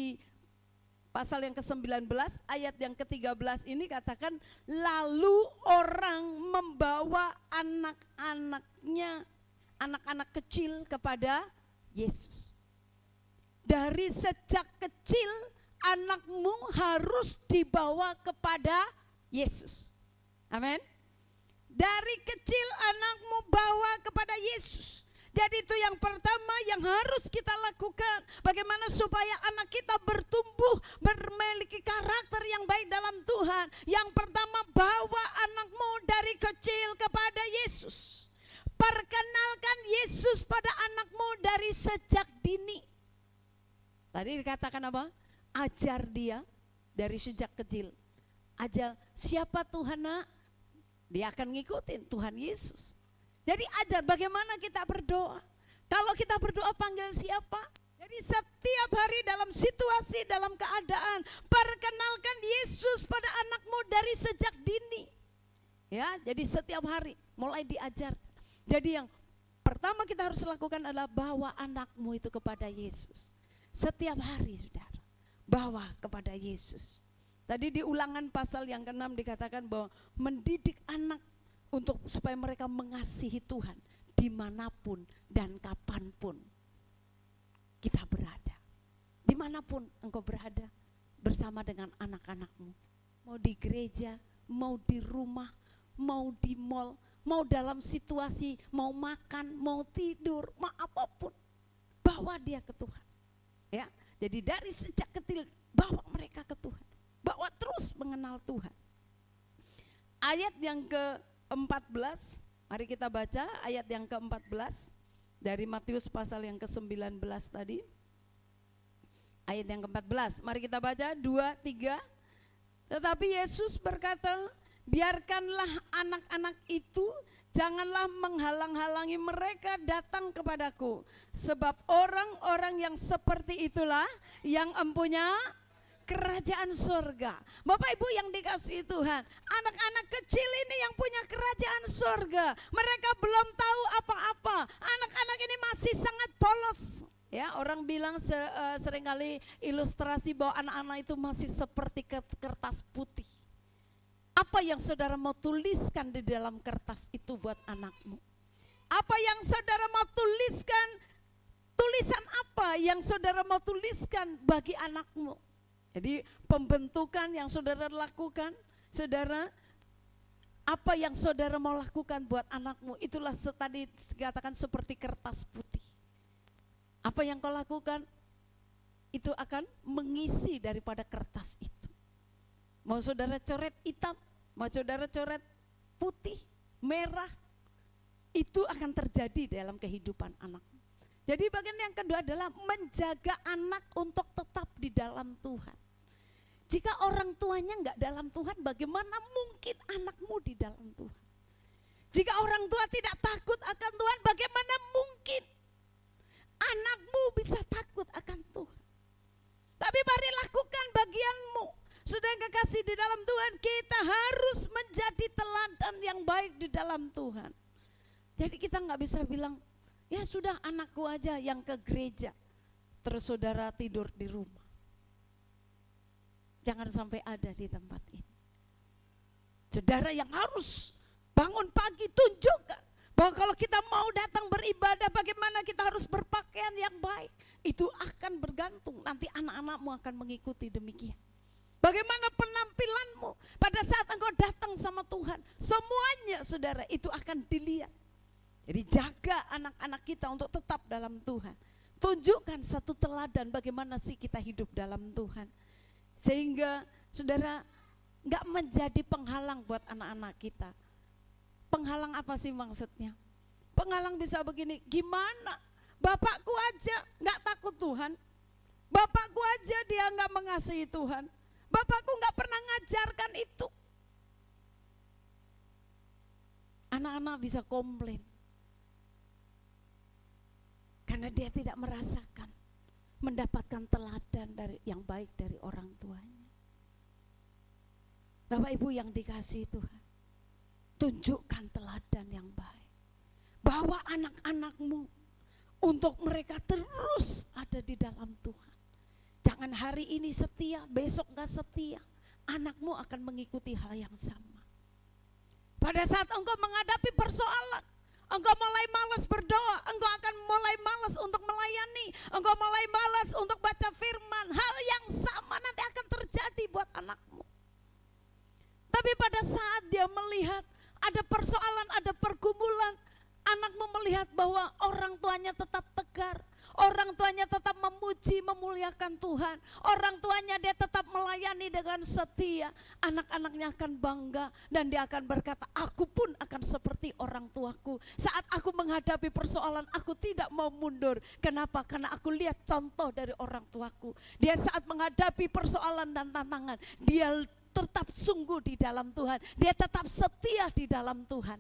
Speaker 2: pasal yang ke-19 ayat yang ke-13 ini katakan, lalu orang membawa anak-anaknya, anak-anak kecil kepada Yesus. Dari sejak kecil anakmu harus dibawa kepada Yesus. Amin. Dari kecil anakmu bawa kepada Yesus. Jadi itu yang pertama yang harus kita lakukan. Bagaimana supaya anak kita bertumbuh, memiliki karakter yang baik dalam Tuhan. Yang pertama, bawa anakmu dari kecil kepada Yesus. Perkenalkan Yesus pada anakmu dari sejak dini. Tadi dikatakan apa? Ajar dia dari sejak kecil. Ajar siapa Tuhan nak? Dia akan ngikutin Tuhan Yesus. Jadi ajar bagaimana kita berdoa. Kalau kita berdoa panggil siapa? Jadi setiap hari dalam situasi, dalam keadaan, perkenalkan Yesus pada anakmu dari sejak dini. Ya, jadi setiap hari mulai diajar. Jadi yang pertama kita harus lakukan adalah bawa anakmu itu kepada Yesus. Setiap hari, saudara. bawa kepada Yesus. Tadi di Ulangan pasal yang ke-6 dikatakan bahwa mendidik anak untuk supaya mereka mengasihi Tuhan dimanapun dan kapanpun kita berada. Dimanapun engkau berada bersama dengan anak-anakmu. Mau di gereja, mau di rumah, mau di mall, mau dalam situasi, mau makan, mau tidur, mau apapun. Bawa dia ke Tuhan. Ya, jadi dari sejak kecil bawa mereka ke Tuhan. Bawa terus mengenal Tuhan. Ayat yang ke-14, mari kita baca ayat yang ke-14 dari Matius pasal yang ke-19 tadi. Ayat yang ke-14, mari kita baca 2, 3. Tetapi Yesus berkata, biarkanlah anak-anak itu, janganlah menghalang-halangi mereka datang kepadaku. Sebab orang-orang yang seperti itulah yang empunya kerajaan surga. Bapak Ibu yang dikasihi Tuhan, anak-anak kecil ini yang punya kerajaan surga. Mereka belum tahu apa-apa. Anak-anak ini masih sangat polos. Ya, orang bilang seringkali ilustrasi bahwa anak-anak itu masih seperti kertas putih. Apa yang saudara mau tuliskan di dalam kertas itu buat anakmu? Apa yang saudara mau tuliskan? Tulisan apa yang saudara mau tuliskan bagi anakmu? Jadi pembentukan yang saudara lakukan, saudara, apa yang saudara mau lakukan buat anakmu, itulah tadi dikatakan seperti kertas putih. Apa yang kau lakukan, itu akan mengisi daripada kertas itu. Mau saudara coret hitam, mau saudara coret putih, merah, itu akan terjadi dalam kehidupan anak. Jadi bagian yang kedua adalah menjaga anak untuk tetap di dalam Tuhan. Jika orang tuanya enggak dalam Tuhan, bagaimana mungkin anakmu di dalam Tuhan? Jika orang tua tidak takut akan Tuhan, bagaimana mungkin anakmu bisa takut akan Tuhan? Tapi mari lakukan bagianmu. Sudah yang kekasih di dalam Tuhan, kita harus menjadi teladan yang baik di dalam Tuhan. Jadi kita enggak bisa bilang, ya sudah anakku aja yang ke gereja, terus saudara tidur di rumah. Jangan sampai ada di tempat ini. Saudara yang harus bangun pagi tunjukkan bahwa kalau kita mau datang beribadah, bagaimana kita harus berpakaian yang baik. Itu akan bergantung, nanti anak-anakmu akan mengikuti demikian. Bagaimana penampilanmu pada saat engkau datang sama Tuhan, semuanya saudara itu akan dilihat. Jadi jaga anak-anak kita untuk tetap dalam Tuhan. Tunjukkan satu teladan bagaimana sih kita hidup dalam Tuhan. Sehingga saudara gak menjadi penghalang buat anak-anak kita. Penghalang apa sih maksudnya? Penghalang bisa begini, gimana? Bapakku aja gak takut Tuhan. Bapakku aja dia gak mengasihi Tuhan. Bapakku gak pernah ngajarkan itu. Anak-anak bisa komplain. Karena dia tidak merasakan, mendapatkan teladan yang baik dari orang tuanya. Bapak Ibu yang dikasihi Tuhan, tunjukkan teladan yang baik. Bawa anak-anakmu untuk mereka terus ada di dalam Tuhan. Jangan hari ini setia, besok gak setia. Anakmu akan mengikuti hal yang sama. Pada saat engkau menghadapi persoalan, engkau mulai malas berdoa, engkau akan mulai malas untuk melayani, engkau mulai malas untuk baca firman. Hal yang sama nanti akan terjadi buat anakmu. Tapi pada saat dia melihat ada persoalan, ada pergumulan, anakmu melihat bahwa orang tuanya tetap tegar, orang tuanya tetap memuji, memuliakan Tuhan, orang tuanya dia tetap melayani dengan setia, anak-anaknya akan bangga dan dia akan berkata, aku pun akan seperti orang tuaku. Saat aku menghadapi persoalan, aku tidak mau mundur. Kenapa? Karena aku lihat contoh dari orang tuaku. Dia saat menghadapi persoalan dan tantangan, dia tetap sungguh di dalam Tuhan, dia tetap setia di dalam Tuhan.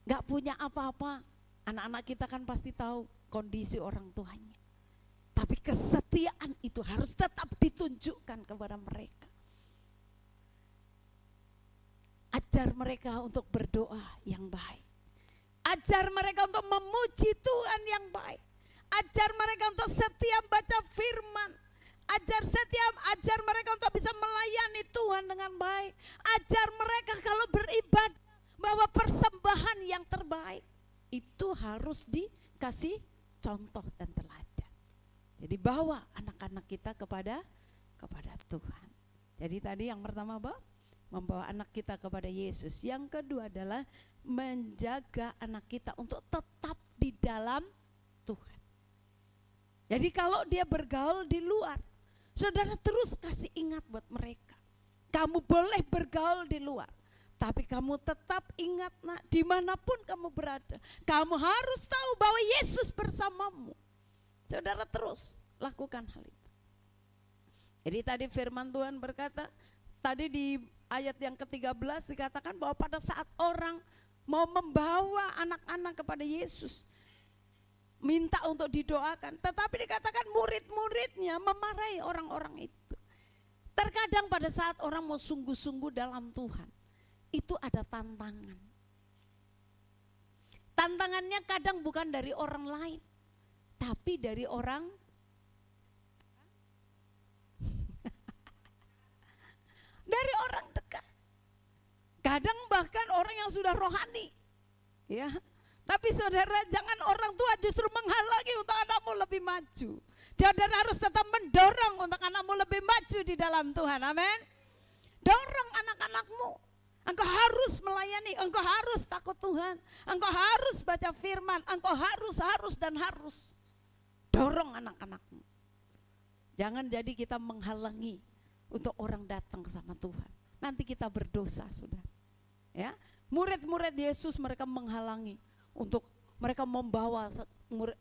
Speaker 2: Gak punya apa-apa. Anak-anak kita kan pasti tahu kondisi orang tuanya. Tapi kesetiaan itu harus tetap ditunjukkan kepada mereka. Ajar mereka untuk berdoa yang baik. Ajar mereka untuk memuji Tuhan yang baik. Ajar mereka untuk setia baca firman. Ajar mereka untuk bisa melayani Tuhan dengan baik. Ajar mereka kalau beribadah bahwa persembahan yang terbaik itu harus dikasih contoh dan teladan. Jadi bawa anak-anak kita kepada Tuhan. Jadi tadi yang pertama apa? Membawa anak kita kepada Yesus. Yang kedua adalah menjaga anak kita untuk tetap di dalam Tuhan. Jadi kalau dia bergaul di luar, saudara terus kasih ingat buat mereka. Kamu boleh bergaul di luar, tapi kamu tetap ingat nak, dimanapun kamu berada, kamu harus tahu bahwa Yesus bersamamu. Saudara terus lakukan hal itu. Jadi tadi firman Tuhan berkata, tadi di ayat yang ke-13 dikatakan bahwa pada saat orang mau membawa anak-anak kepada Yesus, minta untuk didoakan, tetapi dikatakan murid-muridnya memarahi orang-orang itu. Terkadang pada saat orang mau sungguh-sungguh dalam Tuhan, itu ada tantangan. Tantangannya kadang bukan dari orang lain, tapi dari orang dari orang dekat. Kadang bahkan orang yang sudah rohani. Ya. Tapi saudara, jangan orang tua justru menghalangi untuk anakmu lebih maju. Saudara harus tetap mendorong untuk anakmu lebih maju di dalam Tuhan. Amin. Dorong anak-anakmu. Engkau harus melayani, engkau harus takut Tuhan, engkau harus baca firman, engkau harus dan harus. Dorong anak-anakmu. Jangan jadi kita menghalangi untuk orang datang sama Tuhan. Nanti kita berdosa, saudara. Ya, murid-murid Yesus mereka menghalangi untuk mereka membawa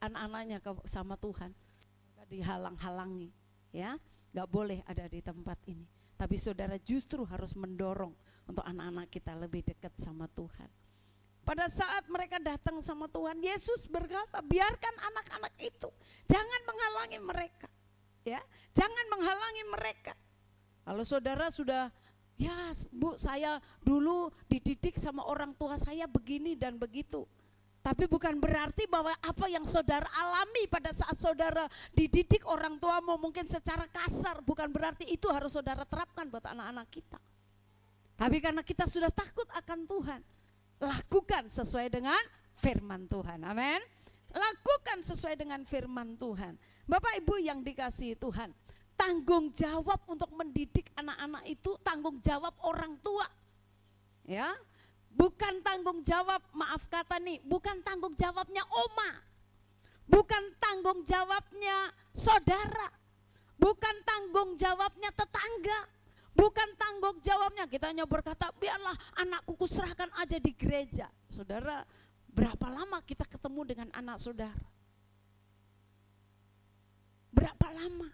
Speaker 2: anak-anaknya sama Tuhan. Mereka dihalang-halangi, ya, nggak boleh ada di tempat ini. Tapi saudara justru harus mendorong untuk anak-anak kita lebih dekat sama Tuhan. Pada saat mereka datang sama Tuhan, Yesus berkata, biarkan anak-anak itu, jangan menghalangi mereka, ya, jangan menghalangi mereka. Kalau saudara sudah, ya Bu, saya dulu dididik sama orang tua saya begini dan begitu. Tapi bukan berarti bahwa apa yang saudara alami pada saat saudara dididik orang tuamu mungkin secara kasar, bukan berarti itu harus saudara terapkan buat anak-anak kita. Tapi karena kita sudah takut akan Tuhan, lakukan sesuai dengan firman Tuhan. Amin. Lakukan sesuai dengan firman Tuhan. Bapak Ibu yang dikasihi Tuhan, tanggung jawab untuk mendidik anak-anak itu tanggung jawab orang tua. Ya. Bukan tanggung jawab, maaf kata nih, bukan tanggung jawabnya oma. Bukan tanggung jawabnya saudara. Bukan tanggung jawabnya tetangga. Bukan tanggung jawabnya, kita hanya berkata biarlah anakku kuserahkan aja di gereja. Saudara, berapa lama kita ketemu dengan anak saudara? Berapa lama?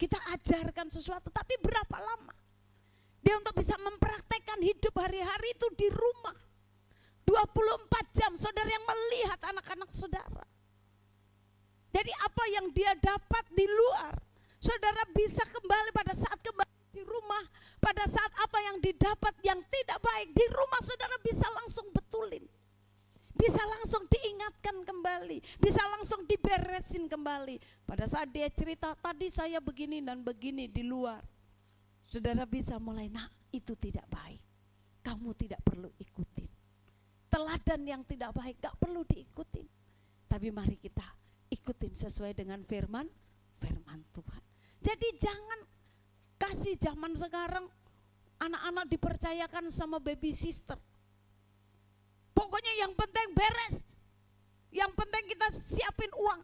Speaker 2: Kita ajarkan sesuatu, tapi berapa lama? Dia untuk bisa mempraktekkan hidup hari-hari itu di rumah. 24 jam saudara yang melihat anak-anak saudara. Jadi apa yang dia dapat di luar, saudara bisa kembali pada saat kembali di rumah. Pada saat apa yang didapat yang tidak baik di rumah, saudara bisa langsung betulin. Bisa langsung diingatkan kembali, bisa langsung diberesin kembali. Pada saat dia cerita, tadi saya begini dan begini di luar. Saudara bisa mulai, nah itu tidak baik, kamu tidak perlu ikutin. Teladan yang tidak baik gak perlu diikutin. Tapi mari kita ikutin sesuai dengan firman Tuhan. Jadi jangan kasih zaman sekarang anak-anak dipercayakan sama baby sister. Pokoknya yang penting beres, yang penting kita siapin uang.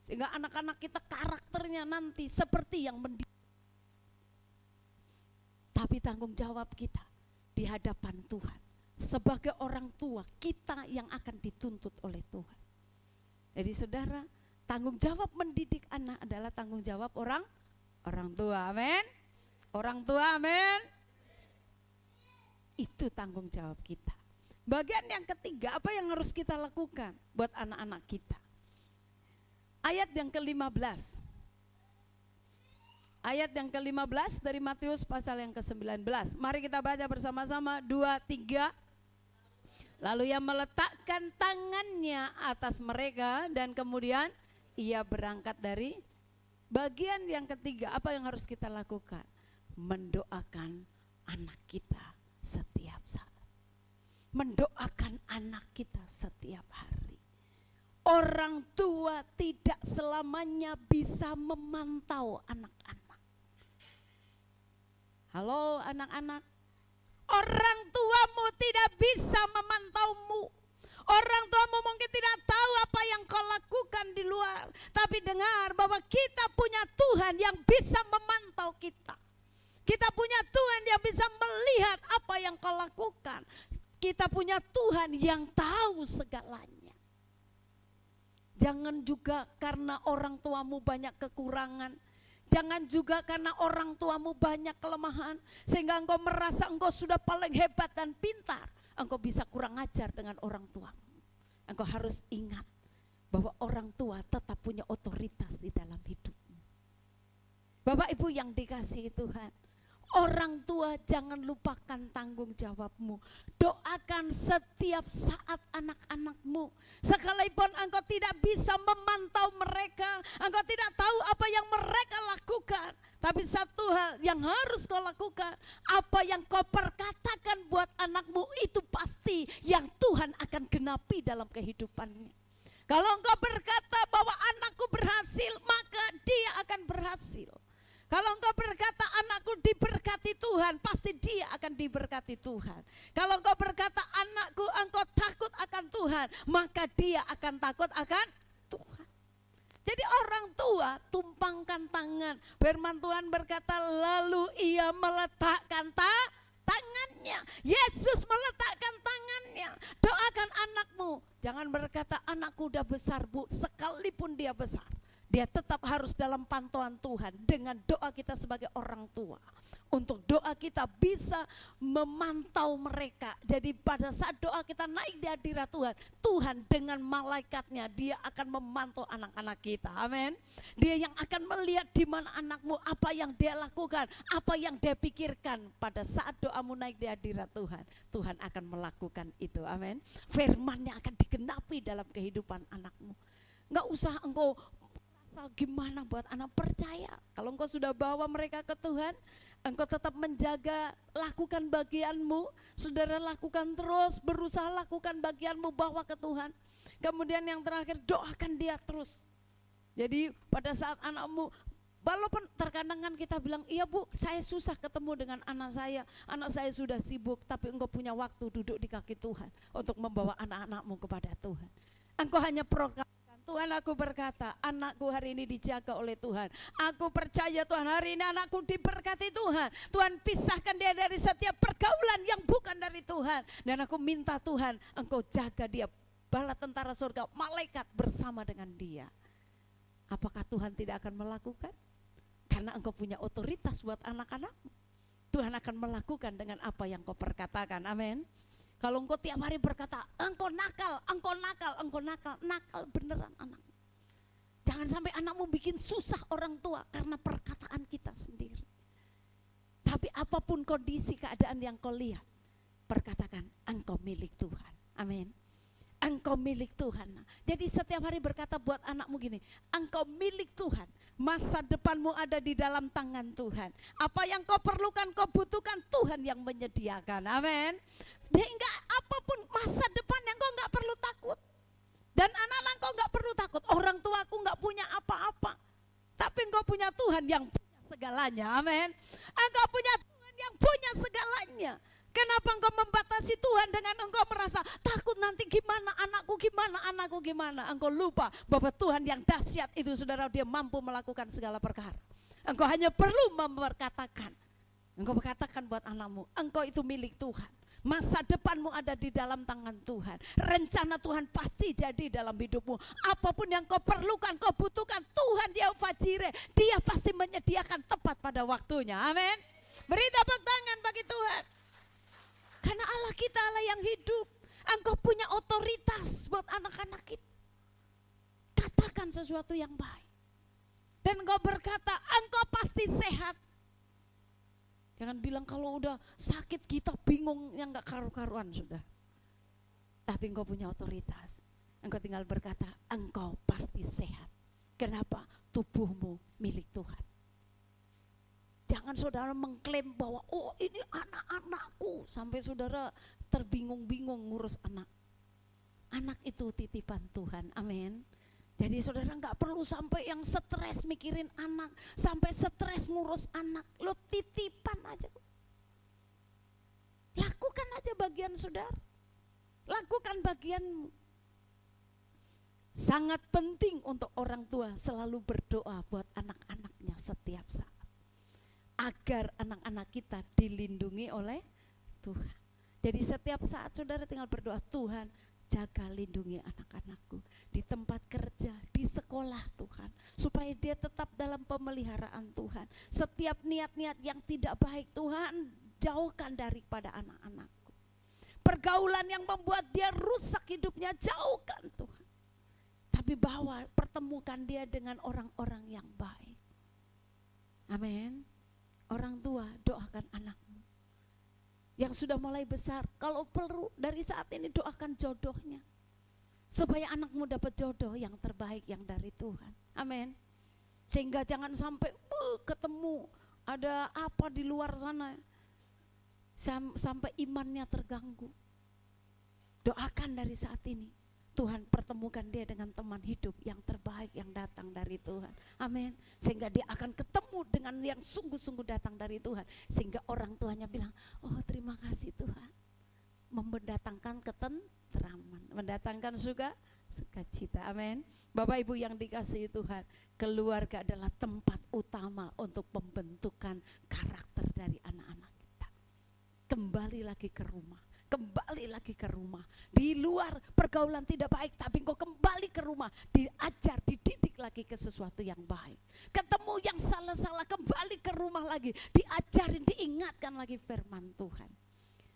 Speaker 2: Sehingga anak-anak kita karakternya nanti seperti yang mendidik. Tapi tanggung jawab kita di hadapan Tuhan. Sebagai orang tua, kita yang akan dituntut oleh Tuhan. Jadi saudara, tanggung jawab mendidik anak adalah tanggung jawab orang tua, amin. Orang tua, amin. Itu tanggung jawab kita. Bagian yang ketiga, apa yang harus kita lakukan buat anak-anak kita? Ayat yang ke-15. Ayat yang ke-15 dari Matius pasal yang ke-19. Mari kita baca bersama-sama, 2, 3. Lalu ia meletakkan tangannya atas mereka dan kemudian ia berangkat dari bagian yang ketiga. Apa yang harus kita lakukan? Mendoakan anak kita setiap saat. Mendoakan anak kita setiap hari. Orang tua tidak selamanya bisa memantau anak-anak. Halo anak-anak, orang tuamu tidak bisa memantaumu. Orang tuamu mungkin tidak tahu apa yang kau lakukan di luar. Tapi dengar bahwa kita punya Tuhan yang bisa memantau kita. Kita punya Tuhan yang bisa melihat apa yang kau lakukan. Kita punya Tuhan yang tahu segalanya. Jangan juga karena orang tuamu banyak kekurangan. Jangan juga karena orang tuamu banyak kelemahan. Sehingga engkau merasa engkau sudah paling hebat dan pintar. Engkau bisa kurang ajar dengan orang tuamu. Engkau harus ingat bahwa orang tua tetap punya otoritas di dalam hidupmu. Bapak Ibu yang dikasihi Tuhan, orang tua jangan lupakan tanggung jawabmu. Doakan setiap saat anak-anakmu. Sekalipun engkau tidak bisa memantau mereka, engkau tidak tahu apa yang mereka lakukan. Tapi satu hal yang harus kau lakukan, apa yang kau perkatakan buat anakmu itu pasti yang Tuhan akan genapi dalam kehidupannya. Kalau engkau berkata bahwa anakku berhasil, maka dia akan berhasil. Kalau engkau berkata anakku diberkati Tuhan, pasti dia akan diberkati Tuhan. Kalau engkau berkata anakku engkau takut akan Tuhan, maka dia akan takut akan Tuhan. Jadi orang tua tumpangkan tangan. Firman Tuhan berkata lalu ia meletakkan tangannya. Yesus meletakkan tangannya. Doakan anakmu. Jangan berkata anakku udah besar Bu, sekalipun dia besar. Dia tetap harus dalam pantauan Tuhan dengan doa kita sebagai orang tua. Untuk doa kita bisa memantau mereka. Jadi pada saat doa kita naik di hadirat Tuhan, Tuhan dengan malaikatnya dia akan memantau anak-anak kita. Amin. Dia yang akan melihat di mana anakmu, apa yang dia lakukan, apa yang dia pikirkan. Pada saat doamu naik di hadirat Tuhan, Tuhan akan melakukan itu. Amin. Firman-Nya akan digenapi dalam kehidupan anakmu. Enggak usah engkau gimana buat anak, percaya. Kalau engkau sudah bawa mereka ke Tuhan, engkau tetap menjaga, lakukan bagianmu. Saudara lakukan terus, berusaha lakukan bagianmu, bawa ke Tuhan. Kemudian yang terakhir, doakan dia terus. Jadi pada saat anakmu, walaupun terkadang kan kita bilang, iya Bu saya susah ketemu dengan anak saya sudah sibuk. Tapi engkau punya waktu duduk di kaki Tuhan untuk membawa anak-anakmu kepada Tuhan. Engkau hanya program, Tuhan aku berkata anakku hari ini dijaga oleh Tuhan. Aku percaya Tuhan hari ini anakku diberkati Tuhan. Tuhan pisahkan dia dari setiap pergaulan yang bukan dari Tuhan. Dan aku minta Tuhan engkau jaga dia. Bala tentara surga, malaikat bersama dengan dia. Apakah Tuhan tidak akan melakukan? Karena engkau punya otoritas buat anak-anakmu. Tuhan akan melakukan dengan apa yang kau perkatakan. Amin. Kalau engkau tiap hari berkata, engkau nakal, nakal beneran anak. Jangan sampai anakmu bikin susah orang tua karena perkataan kita sendiri. Tapi apapun kondisi keadaan yang kau lihat, perkatakan engkau milik Tuhan. Amin. Engkau milik Tuhan. Jadi setiap hari berkata buat anakmu gini, engkau milik Tuhan. Masa depanmu ada di dalam tangan Tuhan. Apa yang kau perlukan, kau butuhkan, Tuhan yang menyediakan. Amin. Sehingga apapun masa depan yang kau gak perlu takut. Dan anak-anak kau gak perlu takut. Orang tuaku gak punya apa-apa. Tapi engkau punya Tuhan yang punya segalanya. Amin. Engkau punya Tuhan yang punya segalanya. Kenapa engkau membatasi Tuhan dengan engkau merasa takut nanti gimana anakku gimana. Engkau lupa bahwa Tuhan yang dahsyat itu saudara, dia mampu melakukan segala perkara. Engkau hanya perlu memperkatakan. Engkau berkatakan buat anakmu, engkau itu milik Tuhan. Masa depanmu ada di dalam tangan Tuhan. Rencana Tuhan pasti jadi dalam hidupmu. Apapun yang kau perlukan, kau butuhkan, Tuhan Yehova Jireh, dia pasti menyediakan tepat pada waktunya. Amin. Beri tepuk tangan bagi Tuhan. Karena Allah kita Allah yang hidup. Engkau punya otoritas buat anak-anak kita. Katakan sesuatu yang baik. Dan engkau berkata, engkau pasti sehat. Jangan bilang kalau udah sakit kita bingung yang gak karu-karuan sudah. tapi engkau punya otoritas. Engkau tinggal berkata, engkau pasti sehat. Kenapa? Tubuhmu milik Tuhan. Jangan saudara mengklaim bahwa oh ini anak-anakku, sampai saudara terbingung-bingung ngurus anak. Anak itu titipan Tuhan, amin. Jadi saudara nggak perlu sampai yang stres mikirin anak, sampai stres ngurus anak. Lo titipan aja. Lakukan aja bagian saudara. Lakukan bagianmu. Sangat penting untuk orang tua selalu berdoa buat anak-anaknya setiap saat. Agar anak-anak kita dilindungi oleh Tuhan. Jadi setiap saat saudara tinggal berdoa, Tuhan jaga lindungi anak-anakku. Di tempat kerja, di sekolah Tuhan. Supaya dia tetap dalam pemeliharaan Tuhan. Setiap niat-niat yang tidak baik Tuhan jauhkan daripada anak-anakku. Pergaulan yang membuat dia rusak hidupnya jauhkan Tuhan. Tapi pertemukan dia dengan orang-orang yang baik. Amin. Orang tua doakan anakmu. Yang sudah mulai besar, kalau perlu dari saat ini doakan jodohnya. Supaya anakmu dapat jodoh yang terbaik yang dari Tuhan. Amin. Sehingga jangan sampai ketemu ada apa di luar sana. Sampai imannya terganggu. Doakan dari saat ini. Tuhan pertemukan dia dengan teman hidup yang terbaik yang datang dari Tuhan. Amin. Sehingga dia akan ketemu dengan yang sungguh-sungguh datang dari Tuhan. Sehingga orang tuanya bilang, oh terima kasih Tuhan. Mendatangkan ketenteraman, mendatangkan sukacita. Amin. Bapak Ibu yang dikasihi Tuhan, keluarga adalah tempat utama untuk pembentukan karakter dari anak-anak kita. Kembali lagi ke rumah. Kembali lagi ke rumah. Di luar pergaulan tidak baik, tapi engkau kembali ke rumah, diajar, dididik lagi ke sesuatu yang baik. Ketemu yang salah-salah, kembali ke rumah lagi, diajarin, diingatkan lagi firman Tuhan.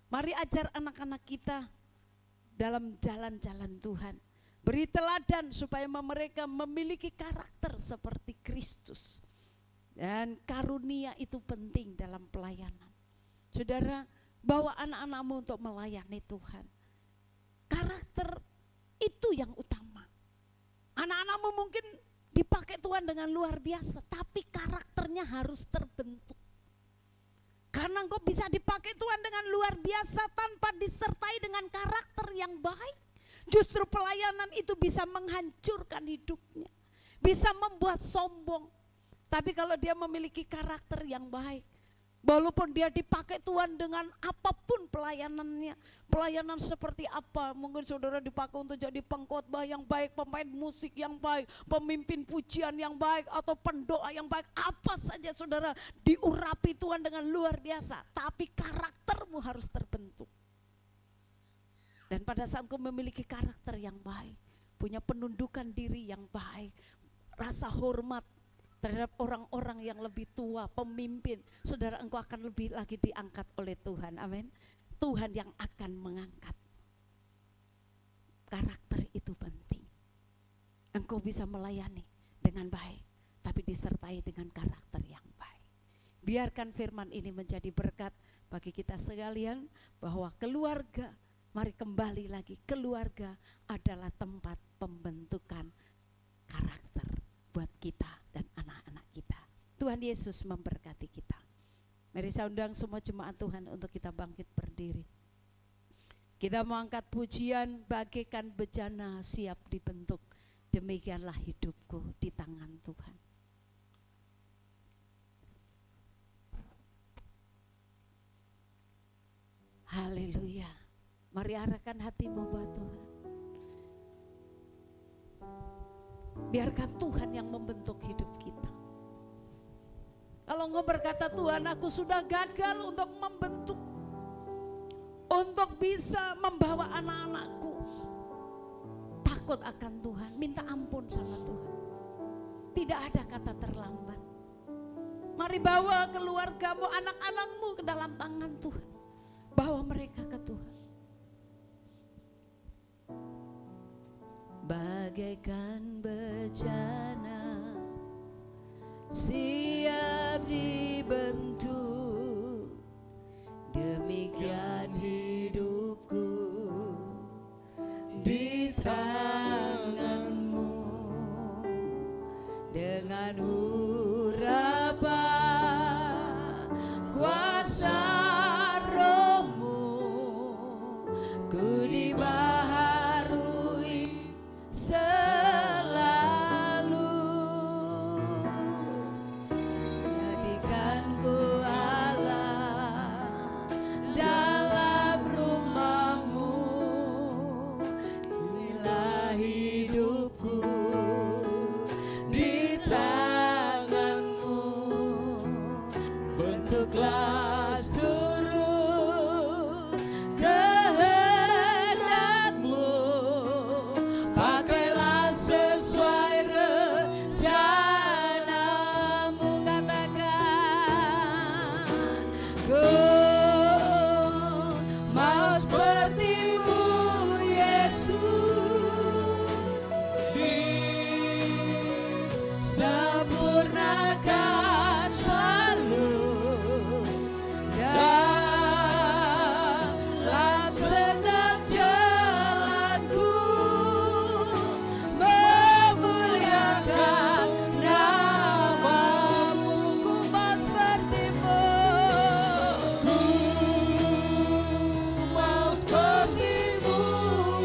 Speaker 2: Mari ajar anak-anak kita dalam jalan-jalan Tuhan. Beri teladan supaya mereka memiliki karakter seperti Kristus. Dan karunia itu penting dalam pelayanan. Saudara, bawa anak-anakmu untuk melayani Tuhan. Karakter itu yang utama. Anak-anakmu mungkin dipakai Tuhan dengan luar biasa, tapi karakternya harus terbentuk. Karena engkau bisa dipakai Tuhan dengan luar biasa tanpa disertai dengan karakter yang baik. Justru pelayanan itu bisa menghancurkan hidupnya. Bisa membuat sombong. Tapi kalau dia memiliki karakter yang baik, walaupun dia dipakai Tuhan dengan apapun pelayanannya, pelayanan seperti apa, mungkin saudara dipakai untuk jadi pengkhotbah yang baik, pemain musik yang baik, pemimpin pujian yang baik, atau pendoa yang baik, apa saja saudara diurapi Tuhan dengan luar biasa, tapi karaktermu harus terbentuk. Dan pada saat kau memiliki karakter yang baik, punya penundukan diri yang baik, rasa hormat terhadap orang-orang yang lebih tua, pemimpin, saudara, engkau akan lebih lagi diangkat oleh Tuhan. Amin. Tuhan yang akan mengangkat. Karakter itu penting. Engkau bisa melayani dengan baik, tapi disertai dengan karakter yang baik. Biarkan firman ini menjadi berkat bagi kita sekalian, bahwa keluarga, mari kembali lagi, keluarga adalah tempat pembentukan karakter buat kita dan anak-anak kita. Tuhan Yesus memberkati kita. Mari saya undang semua jemaat Tuhan untuk kita bangkit berdiri. Kita mau angkat pujian, bagaikan bejana siap dibentuk. Demikianlah hidupku di tangan Tuhan. Haleluya. Mari arahkan hatimu buat Tuhan. Biarkan Tuhan yang membentuk hidup kita. Kalau engkau berkata, Tuhan aku sudah gagal untuk membentuk, untuk bisa membawa anak-anakku, takut akan Tuhan, minta ampun sama Tuhan. Tidak ada kata terlambat. Mari bawa keluargamu, anak-anakmu ke dalam tangan Tuhan. Bawa mereka ke Tuhan. Bagaikan bejana siap dibentuk, demikian hidupku tangan-Mu, dengan urapan kuasa Roh-Mu, ku dibaharui selalu. Jadikan ku Allah dalam rumah-Mu, inilah hidupku di tangan-Mu. Bentuklah seluruh kehendak-Mu, pakailah sesuai rencana-Mu. Katakan, ku mau seperti-Mu Yesus, sempurnakan selalu dalam segenap jalanku, memuliakan nama-Mu. Ku mau seperti-Mu, ku mau seperti-Mu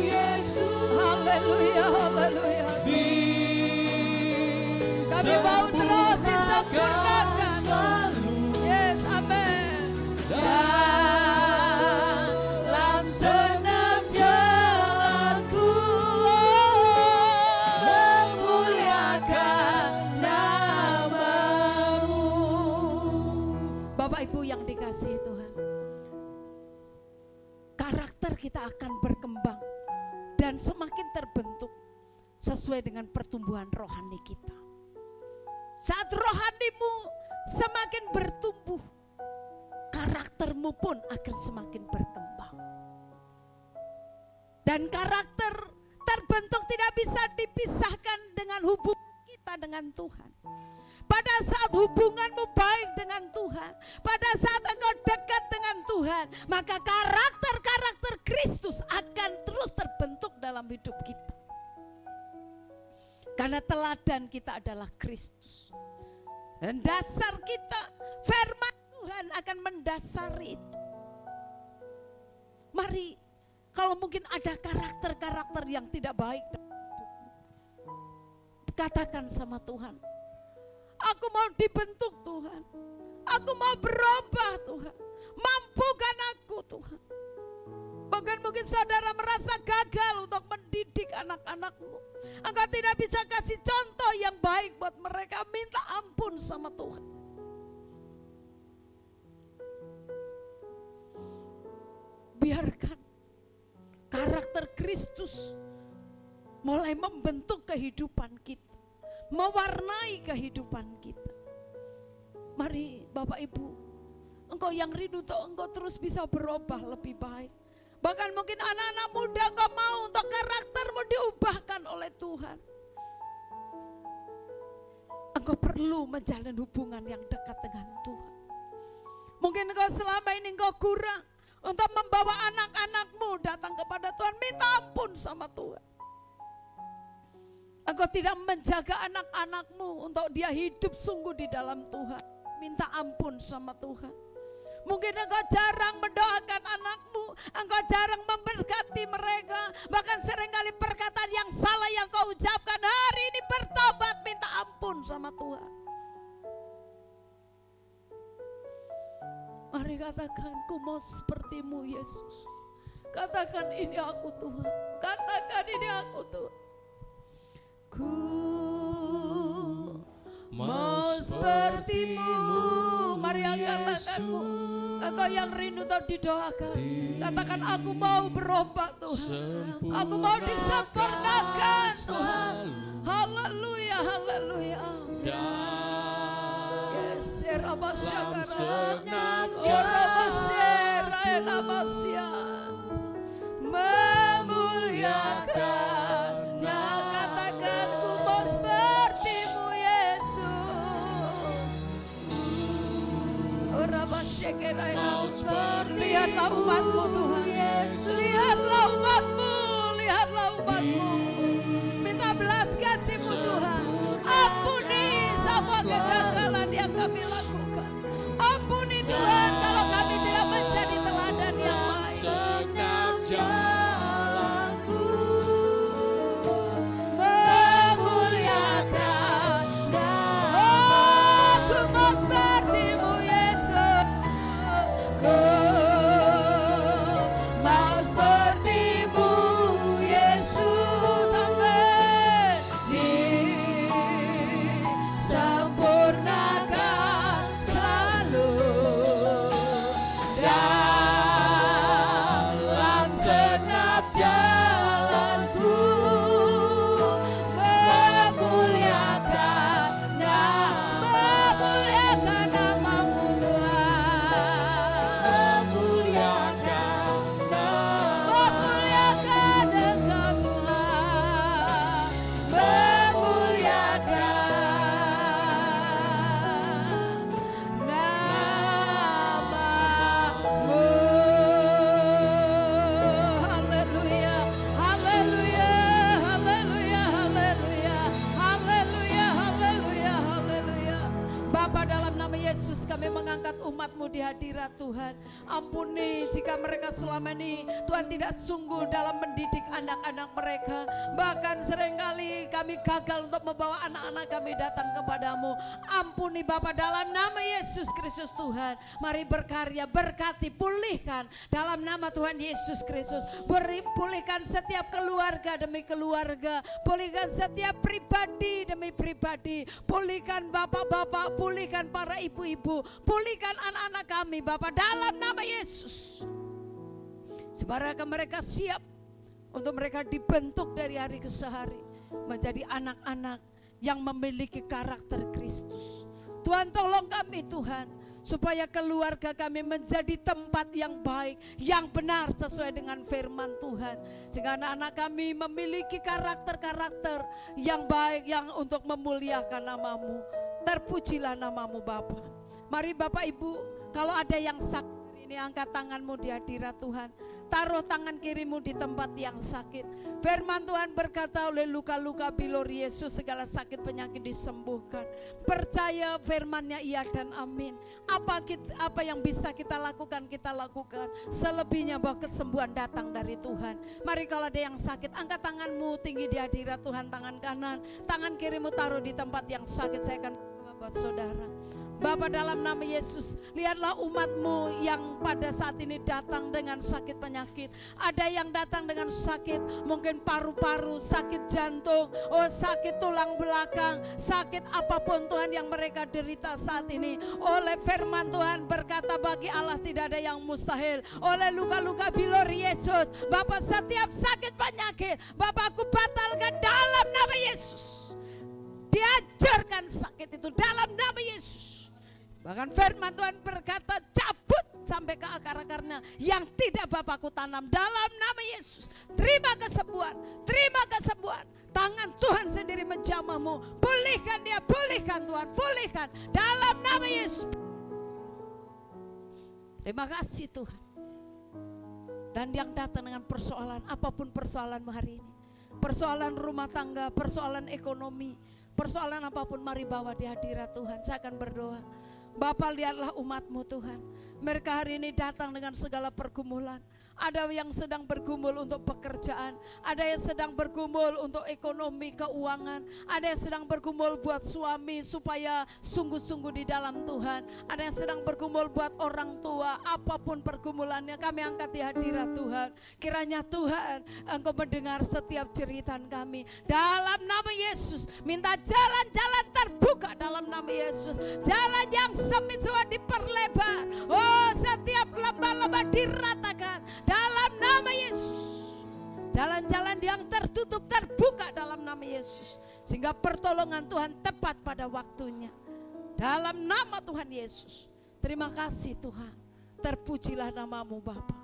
Speaker 2: Yesus. Haleluya, haleluya. Kami mau terus disempurnakan. Yes, amin. Dalam segenap jalanku, memuliakan nama-Mu. Bapak Ibu yang dikasihi Tuhan, karakter kita akan berkembang dan semakin terbentuk sesuai dengan pertumbuhan rohani kita. Saat rohanimu semakin bertumbuh, karaktermu pun akan semakin berkembang. Dan karakter terbentuk tidak bisa dipisahkan dengan hubungan kita dengan Tuhan. Pada saat hubunganmu baik dengan Tuhan, pada saat engkau dekat dengan Tuhan, maka karakter-karakter Kristus akan terus terbentuk dalam hidup kita. Karena teladan kita adalah Kristus. Dan dasar kita, firman Tuhan akan mendasari itu. Mari, kalau mungkin ada karakter-karakter yang tidak baik, katakan sama Tuhan, aku mau dibentuk Tuhan, aku mau berubah Tuhan, mampukan aku Tuhan. Bahkan mungkin saudara merasa gagal untuk mendidik anak-anakmu, engkau tidak bisa kasih contoh yang baik buat mereka, minta ampun sama Tuhan. Biarkan karakter Kristus mulai membentuk kehidupan kita, mewarnai kehidupan kita. Mari Bapak Ibu, engkau yang rindu engkau terus bisa berubah lebih baik. Bahkan mungkin anak-anak muda engkau mau untuk karaktermu diubahkan oleh Tuhan. Engkau perlu menjalin hubungan yang dekat dengan Tuhan. Mungkin engkau selama ini engkau kurang untuk membawa anak-anakmu datang kepada Tuhan, minta ampun sama Tuhan. Engkau tidak menjaga anak-anakmu untuk dia hidup sungguh di dalam Tuhan, minta ampun sama Tuhan. Mungkin engkau jarang mendoakan anakmu, engkau jarang memberkati mereka, bahkan seringkali perkataan yang salah yang kau ucapkan, hari ini bertobat, minta ampun sama Tuhan. Mari katakan, ku mau seperti-Mu Yesus. Katakan, ini aku Tuhan. Katakan, ini aku Tuhan. Ku mau seperti-Mu. Mari angkat tanganmu. Engkau yang rindu untuk didoakan, katakan, aku mau berubah Tuhan, aku mau disempurnakan Tuhan. Haleluya, haleluya. Yes, memuliakan. Nah, katakan, ku mau seperti-Mu Yesus. Lihatlah umat-Mu Tuhan, lihatlah umat-Mu, lihatlah
Speaker 1: umat-Mu. Minta belas kasih-Mu Tuhan. Ampuni semua kegagalan yang kami lakukan. Ampuni Tuhan kalau kami tidak menjadi teladan yang baik.
Speaker 3: Segenap jalanku
Speaker 1: memuliakan nama. Aku mau seperti-Mu Yesus. Ku mau seperti-Mu Yesus. Sampai disempurnakan selalu dalam segenap jalanku, memuliakan nama-Mu Tuhan, memuliakan Engkau Tuhan, memuliakan nama-Mu. Haleluya, haleluya, haleluya, haleluya, haleluya, haleluya, haleluya. Bapa, dalam nama Yesus kami mengangkat umat-Mu di hadirat Tuhan. Ampuni jika mereka selama ini Tuhan tidak sungguh dalam mendidik anak-anak mereka. Bahkan seringkali kami gagal untuk membawa anak-anak kami datang kepadamu. Ampuni Bapa, dalam nama Yesus Kristus Tuhan. Mari berkarya, berkati, pulihkan dalam nama Tuhan Yesus Kristus. Pulihkan setiap keluarga demi keluarga. Pulihkan setiap pribadi demi pribadi. Pulihkan bapak-bapak, pulihkan para ibu-ibu, pulihkan anak-anak kami Bapa dalam nama Yesus. Sebarang mereka siap untuk mereka dibentuk dari hari ke hari menjadi anak-anak yang memiliki karakter Kristus. Tuhan, tolong kami Tuhan, supaya keluarga kami menjadi tempat yang baik, yang benar sesuai dengan firman Tuhan. Sehingga anak-anak kami memiliki karakter-karakter yang baik, yang untuk memuliakan nama-Mu. Terpujilah nama-Mu Bapa. Mari Bapak Ibu, kalau ada yang sakit hari ini, angkat tangan-Mu di hadirat Tuhan. Taruh tangan kirimu di tempat yang sakit. Firman Tuhan berkata, oleh luka-luka bilur Yesus segala sakit penyakit disembuhkan. Percaya firman-Nya iya dan amin. Apa yang bisa kita lakukan, kita lakukan. Selebihnya bahwa kesembuhan datang dari Tuhan. Mari kalau ada yang sakit, angkat tanganmu tinggi di hadirat Tuhan. Tangan kanan, tangan kirimu taruh di tempat yang sakit. Saya akan buat saudara. Bapa, dalam nama Yesus, lihatlah umat-Mu yang pada saat ini datang dengan sakit penyakit. Ada yang datang dengan sakit mungkin paru-paru, sakit jantung, sakit tulang belakang, sakit apapun Tuhan yang mereka derita saat ini. Oleh firman Tuhan berkata, bagi Allah tidak ada yang mustahil. Oleh luka-luka bilur Yesus, Bapa, setiap sakit penyakit Bapa, aku batalkan dalam nama Yesus. Diajarkan sakit itu dalam nama Yesus. Bahkan firman Tuhan berkata, cabut sampai ke akar-akarnya yang tidak Bapakku tanam dalam nama Yesus. Terima kesembuhan, terima kesembuhan. Tangan Tuhan sendiri menjamahmu. Pulihkan dia, pulihkan Tuhan, pulihkan dalam nama Yesus. Terima kasih Tuhan. Dan yang datang dengan persoalan, apapun persoalanmu hari ini, persoalan rumah tangga, persoalan ekonomi, persoalan apapun, mari bawa di hadirat Tuhan. Saya akan berdoa. Bapa, lihatlah umat-Mu Tuhan. Mereka hari ini datang dengan segala pergumulan. Ada yang sedang bergumul untuk pekerjaan, ada yang sedang bergumul untuk ekonomi, keuangan, ada yang sedang bergumul buat suami supaya sungguh-sungguh di dalam Tuhan, ada yang sedang bergumul buat orang tua. Apapun pergumulannya, kami angkat di hadirat Tuhan. Kiranya Tuhan, Engkau mendengar setiap jeritan kami dalam nama Yesus. Minta jalan-jalan terbuka dalam nama Yesus. Jalan yang sempit semua diperlebar. Oh, setiap lembah-lembah diratakan dalam nama Yesus. Jalan-jalan yang tertutup terbuka dalam nama Yesus. Sehingga pertolongan Tuhan tepat pada waktunya. Dalam nama Tuhan Yesus. Terima kasih Tuhan. Terpujilah nama-Mu Bapa.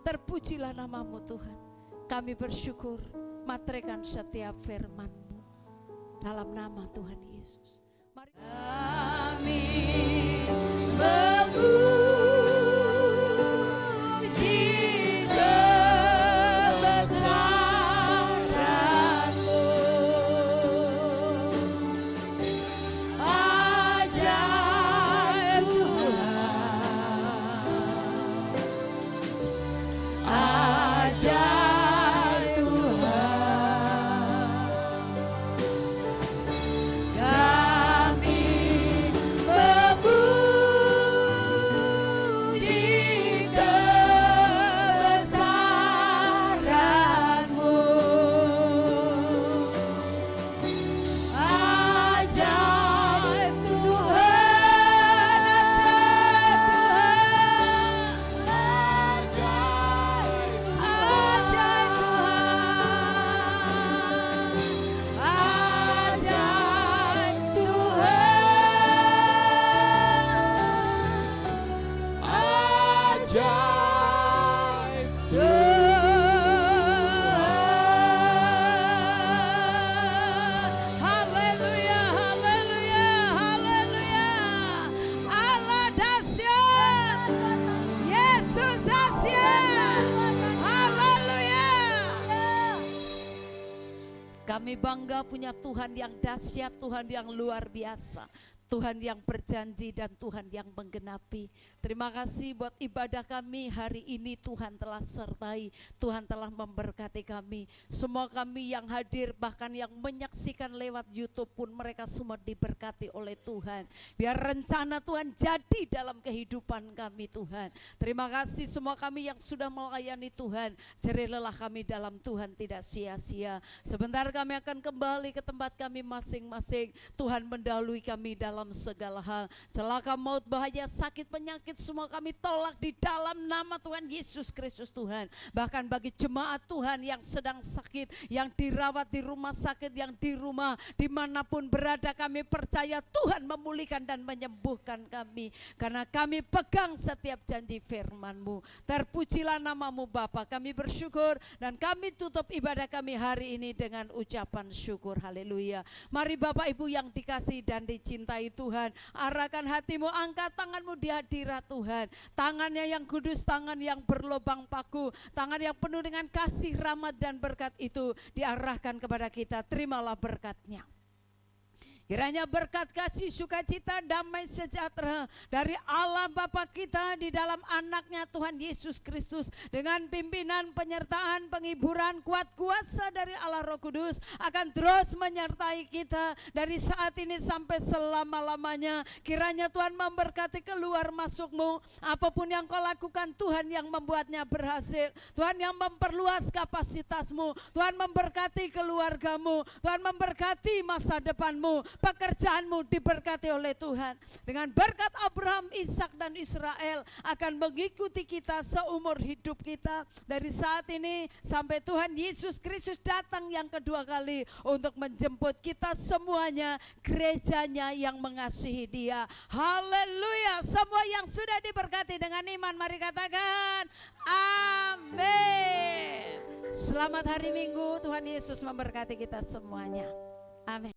Speaker 1: Terpujilah nama-Mu Tuhan. Kami bersyukur materaikan setiap firman-Mu. Dalam nama Tuhan Yesus. Mari kami memuji kebesaran
Speaker 2: Kami bangga punya Tuhan yang dahsyat, Tuhan yang luar biasa, Tuhan yang berjanji dan Tuhan yang menggenapi. Terima kasih buat ibadah kami hari ini, Tuhan telah sertai, Tuhan telah memberkati kami. Semua kami yang hadir, bahkan yang menyaksikan lewat YouTube pun, mereka semua diberkati oleh Tuhan. Biar rencana Tuhan jadi dalam kehidupan kami, Tuhan. Terima kasih semua kami yang sudah melayani Tuhan. Jerih lelah kami dalam Tuhan tidak sia-sia. Sebentar kami akan kembali ke tempat kami masing-masing. Tuhan mendahului kami dalam segala hal. Celaka, maut, bahaya, sakit, penyakit, semua kami tolak di dalam nama Tuhan Yesus Kristus, Tuhan. Bahkan bagi jemaat Tuhan yang sedang sakit, yang dirawat di rumah sakit, yang di rumah, dimanapun berada, kami percaya Tuhan memulihkan dan menyembuhkan kami, karena kami pegang setiap janji firman-Mu. Terpujilah nama-Mu Bapa. Kami bersyukur dan kami tutup ibadah kami hari ini dengan ucapan syukur. Haleluya. Mari Bapak Ibu yang dikasihi dan dicintai Tuhan, arahkan hatimu, angkat tanganmu di hadirat Tuhan. Tangannya yang kudus, tangan yang berlubang paku, tangan yang penuh dengan kasih, rahmat dan berkat itu diarahkan kepada kita. Terimalah berkatnya. Kiranya berkat, kasih, sukacita, damai sejahtera dari Allah Bapa kita di dalam anaknya Tuhan Yesus Kristus, dengan pimpinan, penyertaan, penghiburan, kuat kuasa dari Allah Roh Kudus akan terus menyertai kita dari saat ini sampai selama-lamanya. Kiranya Tuhan memberkati keluar masukmu, apapun yang kau lakukan, Tuhan yang membuatnya berhasil, Tuhan yang memperluas kapasitasmu, Tuhan memberkati keluargamu, Tuhan memberkati masa depanmu, pekerjaanmu diberkati oleh Tuhan. Dengan berkat Abraham, Ishak dan Israel akan mengikuti kita seumur hidup kita dari saat ini sampai Tuhan Yesus Kristus datang yang kedua kali untuk menjemput kita semuanya, gerejanya yang mengasihi Dia. Haleluya. Semua yang sudah diberkati dengan iman, mari katakan amin. Selamat hari Minggu, Tuhan Yesus memberkati kita semuanya. Amin.